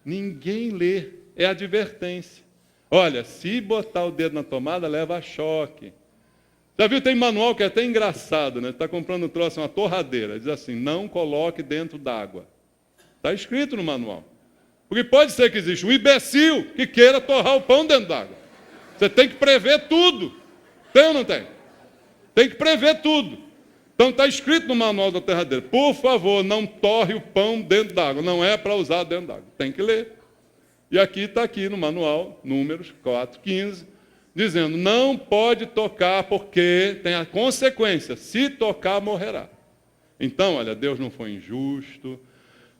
Ninguém lê. É advertência. Olha, se botar o dedo na tomada, leva a choque. Já viu, tem manual que é até engraçado, né? Você está comprando um troço, uma torradeira. Diz assim, não coloque dentro d'água. Está escrito no manual. Porque pode ser que exista um imbecil que queira torrar o pão dentro d'água. Você tem que prever tudo. Tem ou não tem? Tem que prever tudo. Então está escrito no manual da torradeira, por favor, não torre o pão dentro d'água. Não é para usar dentro d'água. Tem que ler. E aqui está aqui no manual, Números 4:15, dizendo, não pode tocar porque tem a consequência, se tocar, morrerá. Então, olha, Deus não foi injusto,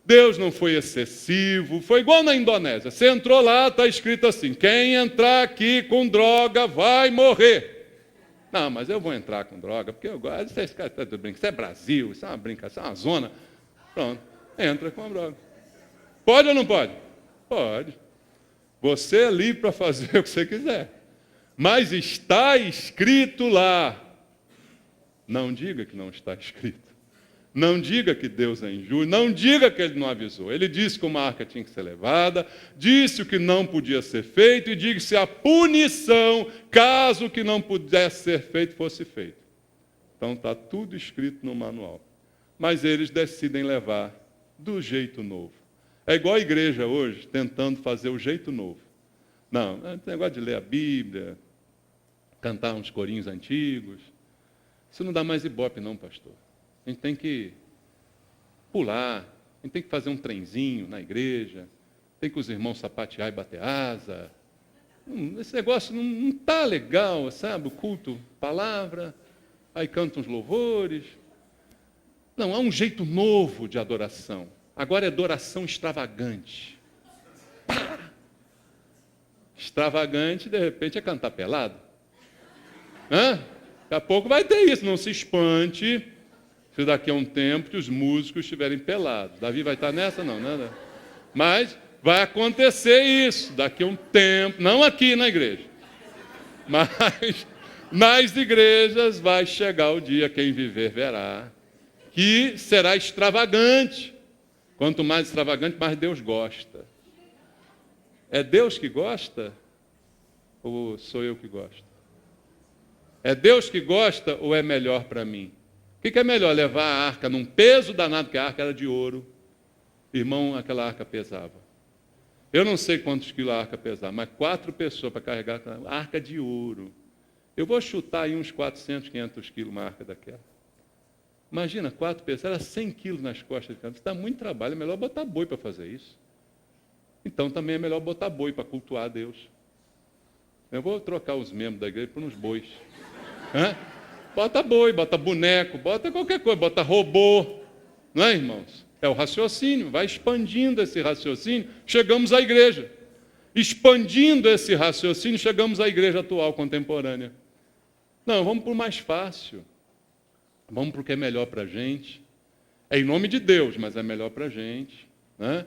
Deus não foi excessivo, foi igual na Indonésia. Você entrou lá, está escrito assim, quem entrar aqui com droga vai morrer. Não, mas eu vou entrar com droga, porque eu gosto, isso é Brasil, isso é uma brincadeira, isso é uma zona. Pronto, entra com a droga. Pode ou não pode? Pode. Você é livre para fazer o que você quiser. Mas está escrito lá. Não diga que não está escrito. Não diga que Deus é injusto. Não diga que Ele não avisou. Ele disse que uma arca tinha que ser levada, disse o que não podia ser feito e disse a punição, caso o que não pudesse ser feito fosse feito. Então está tudo escrito no manual. Mas eles decidem levar do jeito novo. É igual a igreja hoje, tentando fazer o jeito novo. Não, é negócio de ler a Bíblia, cantar uns corinhos antigos. Isso não dá mais ibope não, pastor. A gente tem que pular, a gente tem que fazer um trenzinho na igreja, tem que os irmãos sapatear e bater asa. Esse negócio não está legal, sabe? O culto, palavra, aí canta uns louvores. Não, há um jeito novo de adoração. Agora é adoração extravagante. Pá! Extravagante, de repente, é cantar pelado. Daqui a pouco vai ter isso. Não se espante se daqui a um tempo que os músicos estiverem pelados. Davi vai estar nessa? Não, né? Mas Vai acontecer isso daqui a um tempo, não aqui na igreja, mas nas igrejas vai chegar o dia, quem viver verá, que será extravagante. Quanto mais extravagante, mais Deus gosta. É Deus que gosta ou sou eu que gosto? É Deus que gosta ou é melhor para mim? O que é melhor? Levar a arca num peso danado, que a arca era de ouro. Irmão, aquela arca pesava. Eu não sei quantos quilos a arca pesava, mas 4 pessoas para carregar a arca de ouro. Eu vou chutar aí uns 400, 500 quilos uma arca daquela. Imagina, 4 pessoas, era 100 quilos nas costas de cada. Isso dá muito trabalho, é melhor botar boi para fazer isso. Então também é melhor botar boi para cultuar a Deus. Eu vou trocar os membros da igreja por uns bois. Hã? Bota boi, bota boneco, bota qualquer coisa, bota robô. Não é, irmãos? É o raciocínio, vai expandindo esse raciocínio, chegamos à igreja. Expandindo esse raciocínio, chegamos à igreja atual, contemporânea. Não, vamos para o mais fácil. Vamos para o que é melhor para a gente. É em nome de Deus, mas é melhor para a gente. Né?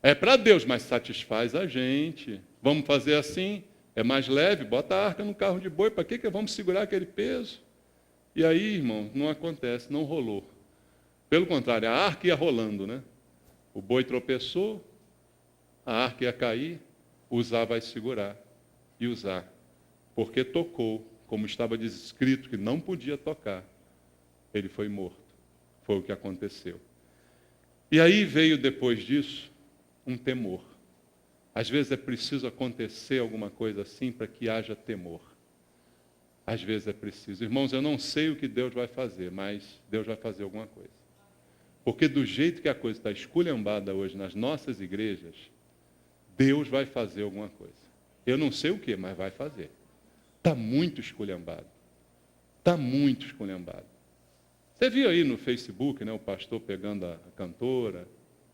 É para Deus, mas satisfaz a gente. Vamos fazer assim, é mais leve, bota a arca no carro de boi, para que vamos segurar aquele peso? E aí, irmão, não acontece, não rolou. Pelo contrário, a arca ia rolando, né? O boi tropeçou, a arca ia cair, Uzá vai segurar e usar, porque tocou, como estava descrito que não podia tocar, ele foi morto. Foi o que aconteceu. E aí veio depois disso um temor. Às vezes é preciso acontecer alguma coisa assim para que haja temor. Às vezes é preciso. Irmãos, eu não sei o que Deus vai fazer, mas Deus vai fazer alguma coisa. Porque do jeito que a coisa está esculhambada hoje nas nossas igrejas, Deus vai fazer alguma coisa. Eu não sei o que, mas vai fazer. Está muito esculhambado. Está muito esculhambado. Você viu aí no Facebook, né, o pastor pegando a cantora?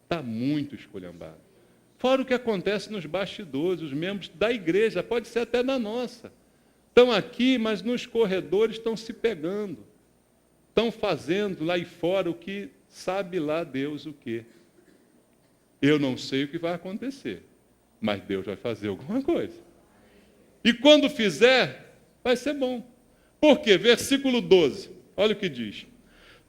Está muito esculhambado. Fora o que acontece nos bastidores, os membros da igreja, pode ser até da nossa. Estão aqui, mas nos corredores estão se pegando. Estão fazendo lá e fora o que sabe lá Deus o quê. Eu não sei o que vai acontecer, mas Deus vai fazer alguma coisa. E quando fizer, vai ser bom. Por quê? Versículo 12, olha o que diz.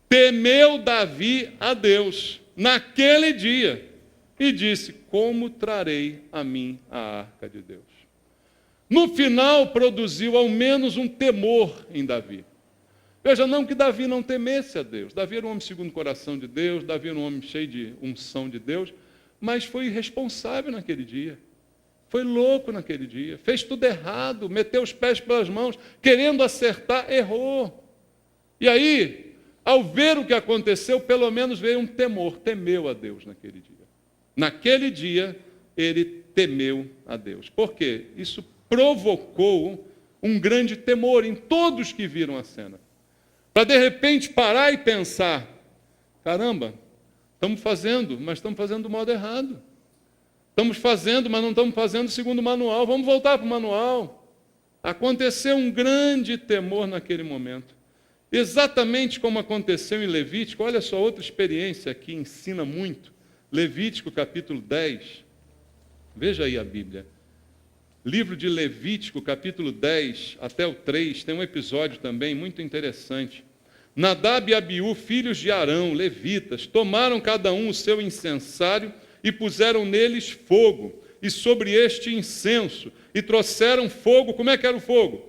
Temeu Davi a Deus naquele dia e disse, como trarei a mim a arca de Deus? No final, produziu ao menos um temor em Davi. Veja, não que Davi não temesse a Deus. Davi era um homem segundo o coração de Deus, Davi era um homem cheio de unção de Deus, mas foi irresponsável naquele dia. Foi louco naquele dia. Fez tudo errado, meteu os pés pelas mãos, querendo acertar, errou. E aí, ao ver o que aconteceu, pelo menos veio um temor, temeu a Deus naquele dia. Naquele dia, ele temeu a Deus. Por quê? Isso provocou um grande temor em todos que viram a cena. Para de repente parar e pensar, caramba, estamos fazendo, mas estamos fazendo do modo errado. Estamos fazendo, mas não estamos fazendo segundo o manual. Vamos voltar para o manual. Aconteceu um grande temor naquele momento. Exatamente como aconteceu em Levítico. Olha só, outra experiência que ensina muito. Levítico capítulo 10. Veja aí a Bíblia. Livro de Levítico, capítulo 10 até o 3, tem um episódio também muito interessante. Nadab e Abiú, filhos de Arão, levitas, tomaram cada um o seu incensário e puseram neles fogo, e sobre este incenso, e trouxeram fogo. Como é que era o fogo?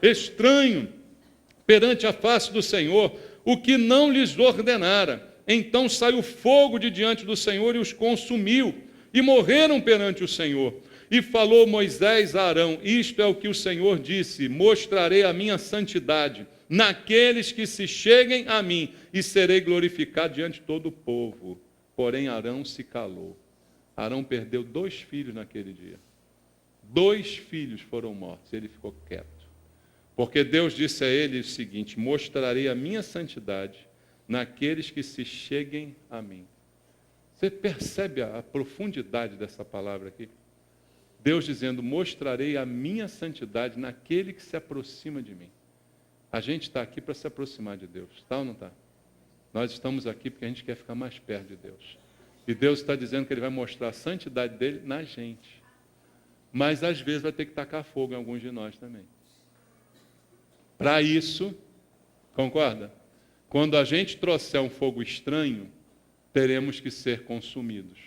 Estranho, perante a face do Senhor, o que não lhes ordenara. Então saiu fogo de diante do Senhor e os consumiu, e morreram perante o Senhor. E falou Moisés a Arão, isto é o que o Senhor disse, mostrarei a minha santidade naqueles que se cheguem a mim, e serei glorificado diante de todo o povo. Porém Arão se calou. Arão perdeu 2 filhos naquele dia. 2 filhos foram mortos, ele ficou quieto. Porque Deus disse a ele o seguinte, mostrarei a minha santidade naqueles que se cheguem a mim. Você percebe a profundidade dessa palavra aqui? Deus dizendo, mostrarei a minha santidade naquele que se aproxima de mim. A gente está aqui para se aproximar de Deus, está ou não está? Nós estamos aqui porque a gente quer ficar mais perto de Deus. E Deus está dizendo que Ele vai mostrar a santidade dele na gente. Mas às vezes vai ter que tacar fogo em alguns de nós também. Para isso, concorda? Quando a gente trouxer um fogo estranho, teremos que ser consumidos.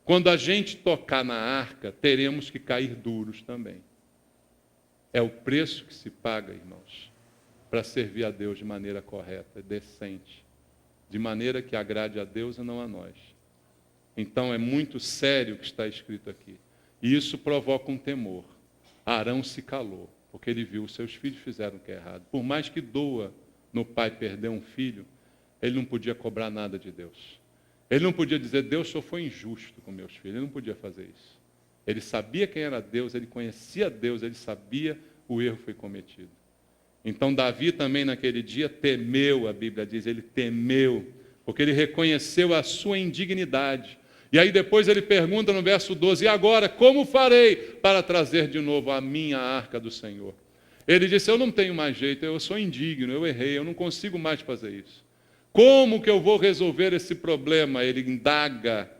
Quando a gente tocar na arca, teremos que cair duros também. É o preço que se paga, irmãos, para servir a Deus de maneira correta, decente, de maneira que agrade a Deus e não a nós. Então é muito sério o que está escrito aqui. E isso provoca um temor. Arão se calou, porque ele viu os seus filhos fizeram o que é errado. Por mais que doa no pai perder um filho, ele não podia cobrar nada de Deus. Ele não podia dizer, Deus só foi injusto com meus filhos. Ele não podia fazer isso. Ele sabia quem era Deus, ele conhecia Deus, ele sabia o erro foi cometido. Então Davi também naquele dia temeu, a Bíblia diz, ele temeu, porque ele reconheceu a sua indignidade. E aí depois ele pergunta no verso 12, e agora, como farei para trazer de novo a minha arca do Senhor? Ele disse, eu não tenho mais jeito, eu sou indigno, eu errei, eu não consigo mais fazer isso. Como que eu vou resolver esse problema? Ele indaga,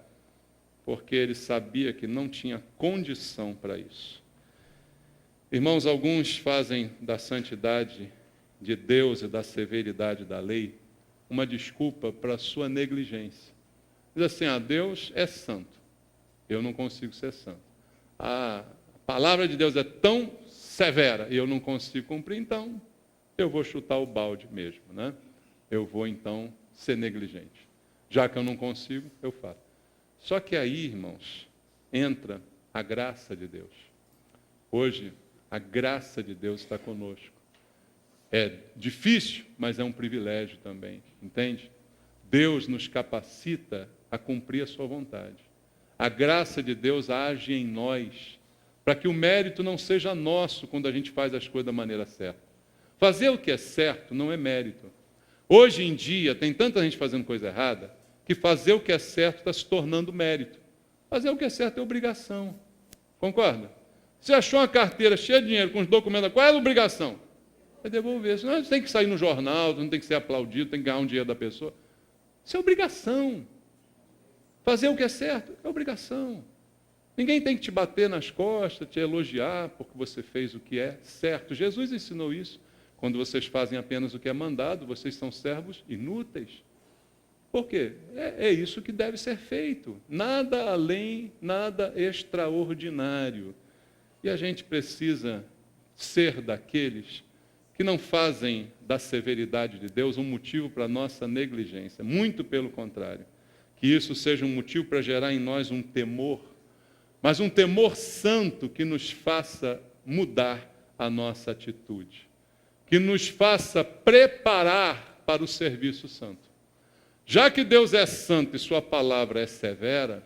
porque ele sabia que não tinha condição para isso. Irmãos, alguns fazem da santidade de Deus e da severidade da lei uma desculpa para a sua negligência. Diz assim, Deus é santo, eu não consigo ser santo. A palavra de Deus é tão severa e eu não consigo cumprir, então eu vou chutar o balde mesmo, né? Eu vou então ser negligente. Já que eu não consigo, eu faço. Só que aí, irmãos, entra a graça de Deus. Hoje, a graça de Deus está conosco. É difícil, mas é um privilégio também, entende? Deus nos capacita a cumprir a sua vontade. A graça de Deus age em nós, para que o mérito não seja nosso quando a gente faz as coisas da maneira certa. Fazer o que é certo não é mérito. Hoje em dia, tem tanta gente fazendo coisa errada, que fazer o que é certo está se tornando mérito. Fazer o que é certo é obrigação. Concorda? Você achou uma carteira cheia de dinheiro com os documentos, qual é a obrigação? É devolver. Senão você tem que sair no jornal, não tem que ser aplaudido, tem que ganhar um dinheiro da pessoa. Isso é obrigação. Fazer o que é certo é obrigação. Ninguém tem que te bater nas costas, te elogiar porque você fez o que é certo. Jesus ensinou isso. Quando vocês fazem apenas o que é mandado, vocês são servos inúteis. Por quê? É isso que deve ser feito. Nada além, nada extraordinário. E a gente precisa ser daqueles que não fazem da severidade de Deus um motivo para a nossa negligência. Muito pelo contrário. Que isso seja um motivo para gerar em nós um temor, mas um temor santo que nos faça mudar a nossa atitude. Que nos faça preparar para o serviço santo. Já que Deus é santo e sua palavra é severa,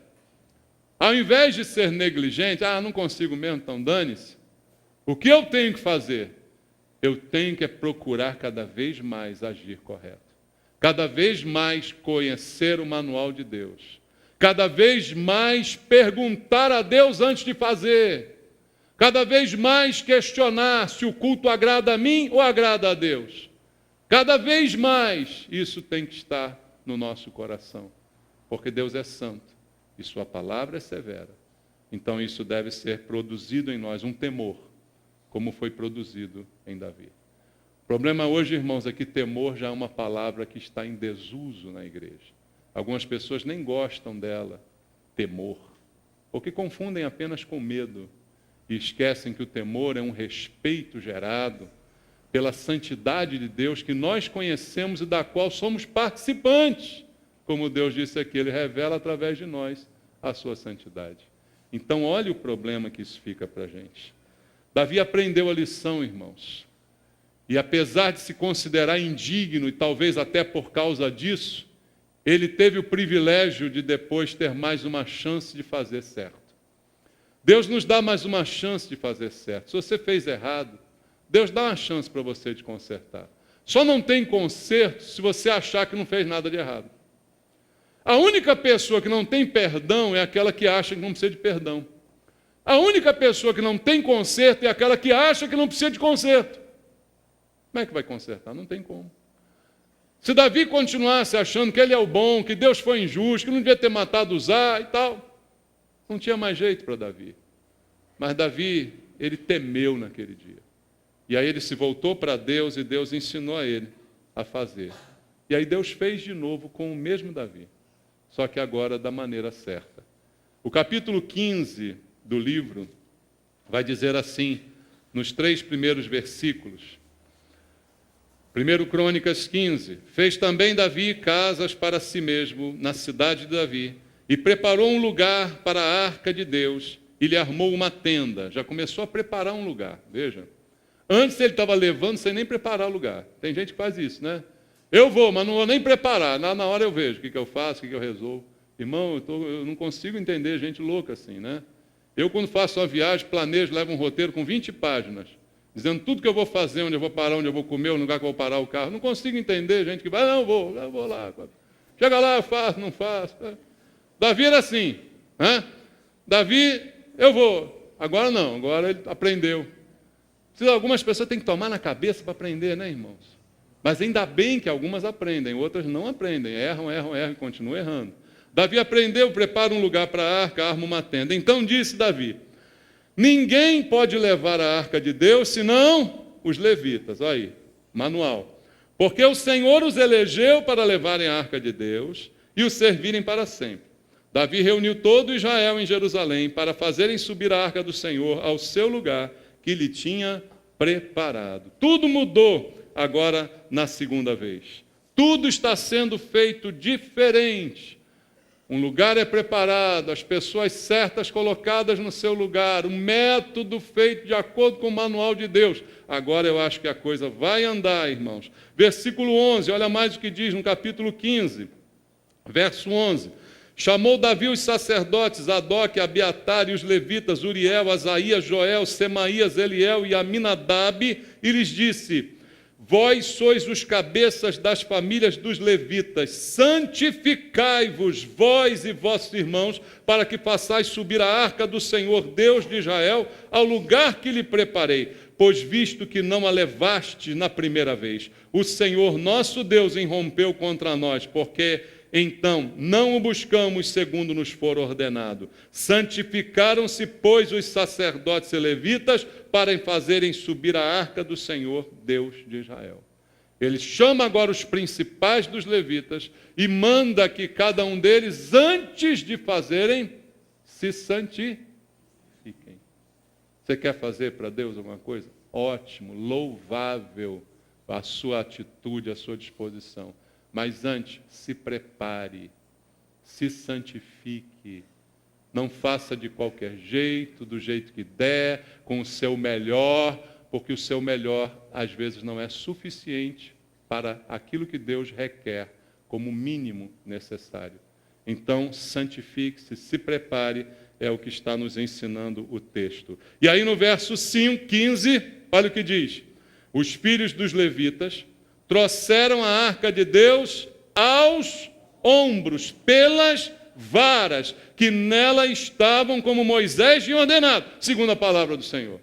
ao invés de ser negligente, não consigo mesmo, então dane-se. O que eu tenho que fazer? Eu tenho que procurar cada vez mais agir correto. Cada vez mais conhecer o manual de Deus. Cada vez mais perguntar a Deus antes de fazer. Cada vez mais questionar se o culto agrada a mim ou agrada a Deus. Cada vez mais isso tem que estar no nosso coração. Porque Deus é santo e sua palavra é severa. Então isso deve ser produzido em nós, um temor, como foi produzido em Davi. O problema hoje, irmãos, é que temor já é uma palavra que está em desuso na igreja. Algumas pessoas nem gostam dela, temor, porque confundem apenas com medo. E esquecem que o temor é um respeito gerado pela santidade de Deus que nós conhecemos e da qual somos participantes. Como Deus disse aqui, Ele revela através de nós a sua santidade. Então, olha o problema que isso fica para a gente. Davi aprendeu a lição, irmãos. E apesar de se considerar indigno, e talvez até por causa disso, ele teve o privilégio de depois ter mais uma chance de fazer certo. Deus nos dá mais uma chance de fazer certo. Se você fez errado, Deus dá uma chance para você de consertar. Só não tem conserto se você achar que não fez nada de errado. A única pessoa que não tem perdão é aquela que acha que não precisa de perdão. A única pessoa que não tem conserto é aquela que acha que não precisa de conserto. Como é que vai consertar? Não tem como. Se Davi continuasse achando que ele é o bom, que Deus foi injusto, que não devia ter matado Uzá e tal, não tinha mais jeito para Davi. Mas Davi, ele temeu naquele dia. E aí ele se voltou para Deus e Deus ensinou a ele a fazer. E aí Deus fez de novo com o mesmo Davi, só que agora da maneira certa. O capítulo 15 do livro vai dizer assim, nos 3 primeiros versículos. 1 Crônicas 15, fez também Davi casas para si mesmo na cidade de Davi, e preparou um lugar para a arca de Deus, e lhe armou uma tenda. Já começou a preparar um lugar, veja. Antes ele estava levando sem nem preparar o lugar. Tem gente que faz isso, né? Eu vou, mas não vou nem preparar. Na hora eu vejo o que eu faço, o que eu resolvo. Irmão, eu não consigo entender gente louca assim, né? Eu, quando faço uma viagem, planejo, levo um roteiro com 20 páginas. Dizendo tudo que eu vou fazer, onde eu vou parar, onde eu vou comer, o lugar que eu vou parar o carro. Não consigo entender gente que vai, não, eu vou lá. Chega lá, eu faço, não faço. Davi era assim. Né? Davi, eu vou. Agora não, agora ele aprendeu. Algumas pessoas têm que tomar na cabeça para aprender, né, irmãos? Mas ainda bem que algumas aprendem, outras não aprendem. Erram e continuam errando. Davi aprendeu, prepara um lugar para a arca, arma uma tenda. Então disse Davi, ninguém pode levar a arca de Deus, senão os levitas. Olha aí, manual. Porque o Senhor os elegeu para levarem a arca de Deus e o servirem para sempre. Davi reuniu todo Israel em Jerusalém para fazerem subir a arca do Senhor ao seu lugar que lhe tinha preparado. Tudo mudou agora na segunda vez. Tudo está sendo feito diferente. Um lugar é preparado, as pessoas certas colocadas no seu lugar, um método feito de acordo com o manual de Deus. Agora eu acho que a coisa vai andar, irmãos. Versículo 11, olha mais o que diz no capítulo 15, verso 11. Chamou Davi os sacerdotes, Adoque, Abiatar e os levitas, Uriel, Asaías, Joel, Semaías, Eliel e Aminadab, e lhes disse, vós sois os cabeças das famílias dos levitas, santificai-vos, vós e vossos irmãos, para que façais subir a arca do Senhor, Deus de Israel, ao lugar que lhe preparei, pois visto que não a levaste na primeira vez, o Senhor nosso Deus irrompeu contra nós, porque então não o buscamos segundo nos for ordenado. Santificaram-se, pois, os sacerdotes e levitas para fazerem subir a arca do Senhor, Deus de Israel. Ele chama agora os principais dos levitas e manda que cada um deles, antes de fazerem, se santifiquem. Você quer fazer para Deus alguma coisa? Ótimo, louvável a sua atitude, a sua disposição. Mas antes, se prepare, se santifique. Não faça de qualquer jeito, do jeito que der, com o seu melhor, porque o seu melhor, às vezes, não é suficiente para aquilo que Deus requer como mínimo necessário. Então, santifique-se, se prepare, é o que está nos ensinando o texto. E aí no verso 15, olha o que diz. Os filhos dos levitas trouxeram a arca de Deus aos ombros, pelas varas, que nela estavam como Moisés tinha ordenado, segundo a palavra do Senhor.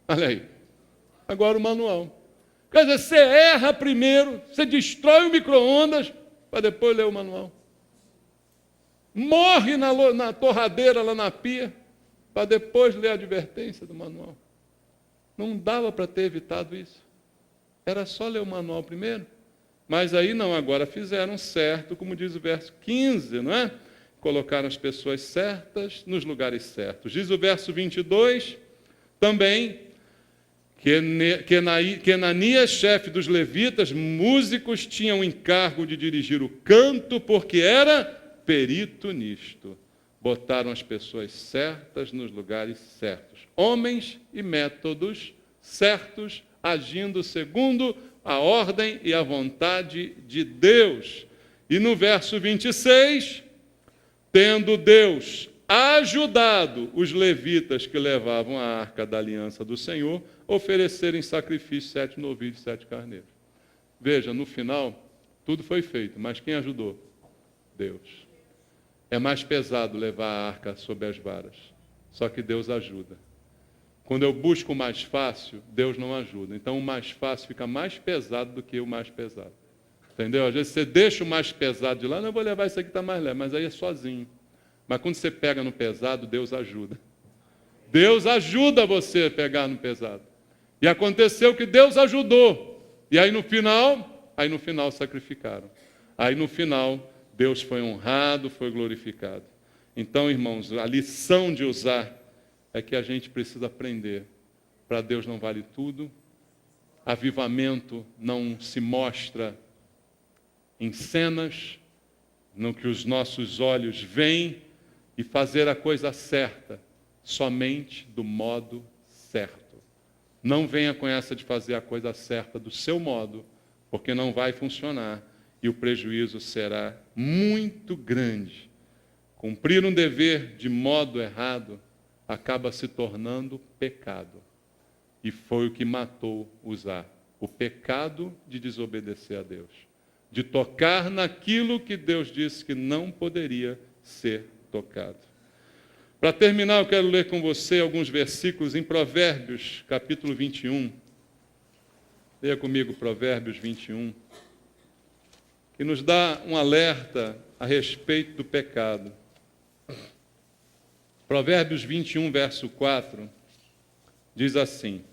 Olha aí. Agora o manual. Quer dizer, você erra primeiro, você destrói o micro-ondas, para depois ler o manual. Morre na torradeira, lá na pia, para depois ler a advertência do manual. Não dava para ter evitado isso. Era só ler o manual primeiro. Mas aí não, agora fizeram certo, como diz o verso 15, não é? Colocaram as pessoas certas nos lugares certos. Diz o verso 22, também, que Ananias, chefe dos levitas, músicos, tinha o encargo de dirigir o canto, porque era perito nisto. Botaram as pessoas certas nos lugares certos. Homens e métodos certos, agindo segundo a ordem e a vontade de Deus. E no verso 26, tendo Deus ajudado os levitas que levavam a arca da aliança do Senhor, oferecerem sacrifício 7 novilhos e 7 carneiros. Veja, no final, tudo foi feito, mas quem ajudou? Deus. É mais pesado levar a arca sob as varas, só que Deus ajuda. Quando eu busco o mais fácil, Deus não ajuda. Então o mais fácil fica mais pesado do que o mais pesado. Entendeu? Às vezes você deixa o mais pesado de lá, não, eu vou levar isso aqui que está mais leve, mas aí é sozinho. Mas quando você pega no pesado, Deus ajuda. Deus ajuda você a pegar no pesado. E aconteceu que Deus ajudou. E aí no final sacrificaram. Aí no final, Deus foi honrado, foi glorificado. Então, irmãos, a lição de usar é que a gente precisa aprender. Para Deus não vale tudo. Avivamento não se mostra em cenas, no que os nossos olhos veem, e fazer a coisa certa, somente do modo certo. Não venha com essa de fazer a coisa certa do seu modo, porque não vai funcionar e o prejuízo será muito grande. Cumprir um dever de modo errado acaba se tornando pecado. E foi o que matou Uzá. O pecado de desobedecer a Deus. De tocar naquilo que Deus disse que não poderia ser tocado. Para terminar, eu quero ler com você alguns versículos em Provérbios, capítulo 21. Leia comigo Provérbios 21, que nos dá um alerta a respeito do pecado. Provérbios 21, verso 4, diz assim: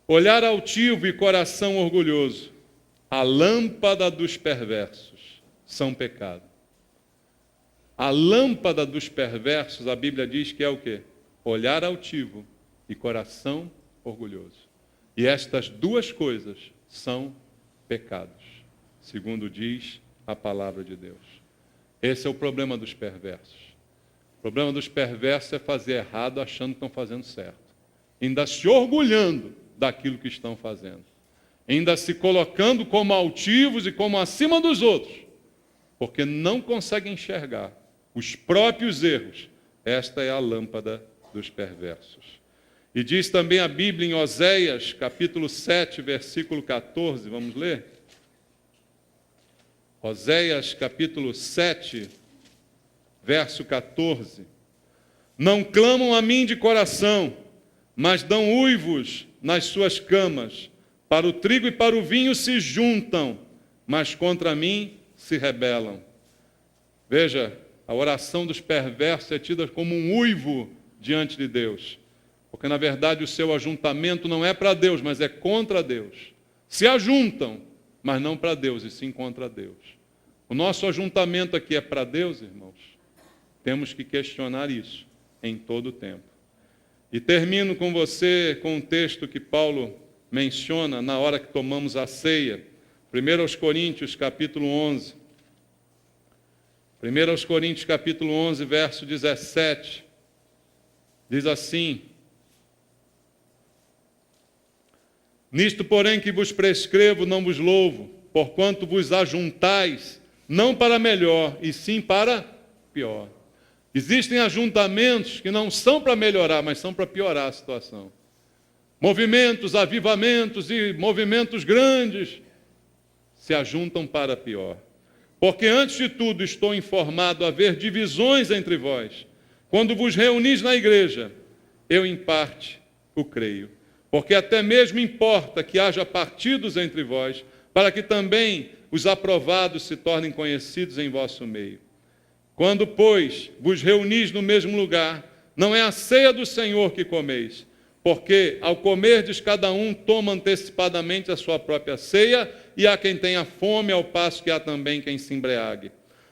olhar altivo e coração orgulhoso, a lâmpada dos perversos são pecado. A lâmpada dos perversos, a Bíblia diz que é o quê? Olhar altivo e coração orgulhoso. E estas duas coisas são pecados, segundo diz a palavra de Deus. Esse é o problema dos perversos. O problema dos perversos é fazer errado achando que estão fazendo certo. Ainda se orgulhando daquilo que estão fazendo. Ainda se colocando como altivos e como acima dos outros, porque não conseguem enxergar os próprios erros. Esta é a lâmpada dos perversos. E diz também a Bíblia em Oséias, capítulo 7, versículo 14, vamos ler? Oséias, capítulo 7, verso 14. Não clamam a mim de coração, mas dão uivos nas suas camas. Para o trigo e para o vinho se juntam, mas contra mim se rebelam. Veja, a oração dos perversos é tida como um uivo diante de Deus. Porque, na verdade, o seu ajuntamento não é para Deus, mas é contra Deus. Se ajuntam, mas não para Deus, e sim contra Deus. O nosso ajuntamento aqui é para Deus, irmãos? Temos que questionar isso em todo o tempo. E termino com você com um texto que Paulo menciona na hora que tomamos a ceia. 1 Coríntios, capítulo 11. 1 Coríntios, capítulo 11, verso 17. Diz assim: nisto, porém, que vos prescrevo, não vos louvo, porquanto vos ajuntais, não para melhor, e sim para pior. Existem ajuntamentos que não são para melhorar, mas são para piorar a situação. Movimentos, avivamentos e movimentos grandes se ajuntam para pior. Porque antes de tudo estou informado a haver divisões entre vós. Quando vos reunis na igreja, eu em parte o creio. Porque até mesmo importa que haja partidos entre vós, para que também os aprovados se tornem conhecidos em vosso meio. Quando, pois, vos reunis no mesmo lugar, não é a ceia do Senhor que comeis, porque ao comerdes cada um toma antecipadamente a sua própria ceia, e há quem tenha fome, ao passo que há também quem se embriague.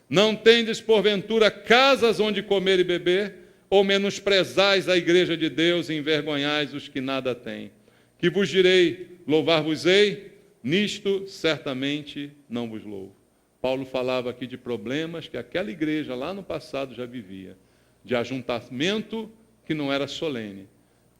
Não tendes, porventura, casas onde comer e beber, ou menosprezais a igreja de Deus e envergonhais os que nada têm? Que vos direi, louvar-vos-ei? Nisto certamente não vos louvo. Paulo falava aqui de problemas que aquela igreja lá no passado já vivia, de ajuntamento que não era solene,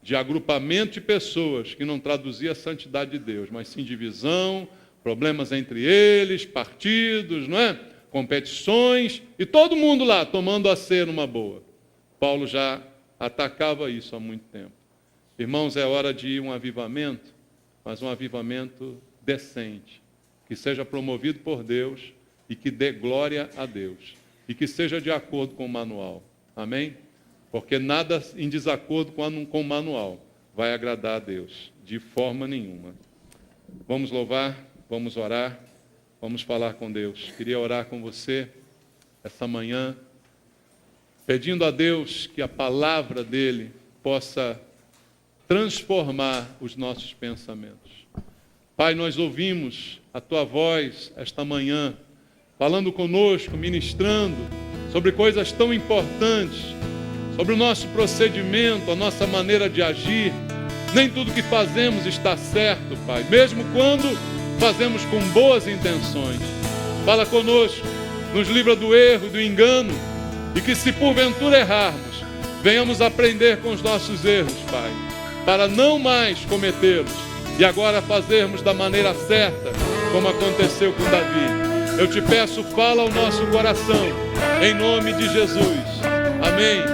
de agrupamento de pessoas que não traduzia a santidade de Deus, mas sim divisão, problemas entre eles, partidos, não é? Competições, e todo mundo lá tomando a ceia numa boa. Paulo já atacava isso há muito tempo. Irmãos, é hora de ir um avivamento, mas um avivamento decente, que seja promovido por Deus e que dê glória a Deus, e que seja de acordo com o manual. Amém? Porque nada em desacordo com o manual vai agradar a Deus, de forma nenhuma. Vamos louvar, vamos orar. Vamos falar com Deus. Queria orar com você essa manhã, pedindo a Deus que a palavra dele possa transformar os nossos pensamentos. Pai, nós ouvimos a tua voz esta manhã, falando conosco, ministrando sobre coisas tão importantes, sobre o nosso procedimento, a nossa maneira de agir. Nem tudo que fazemos está certo, Pai, mesmo quando fazemos com boas intenções. Fala conosco, nos livra do erro, do engano, e que se porventura errarmos, venhamos aprender com os nossos erros, Pai, para não mais cometê-los e agora fazermos da maneira certa, como aconteceu com Davi. Eu te peço, fala ao nosso coração, em nome de Jesus. Amém.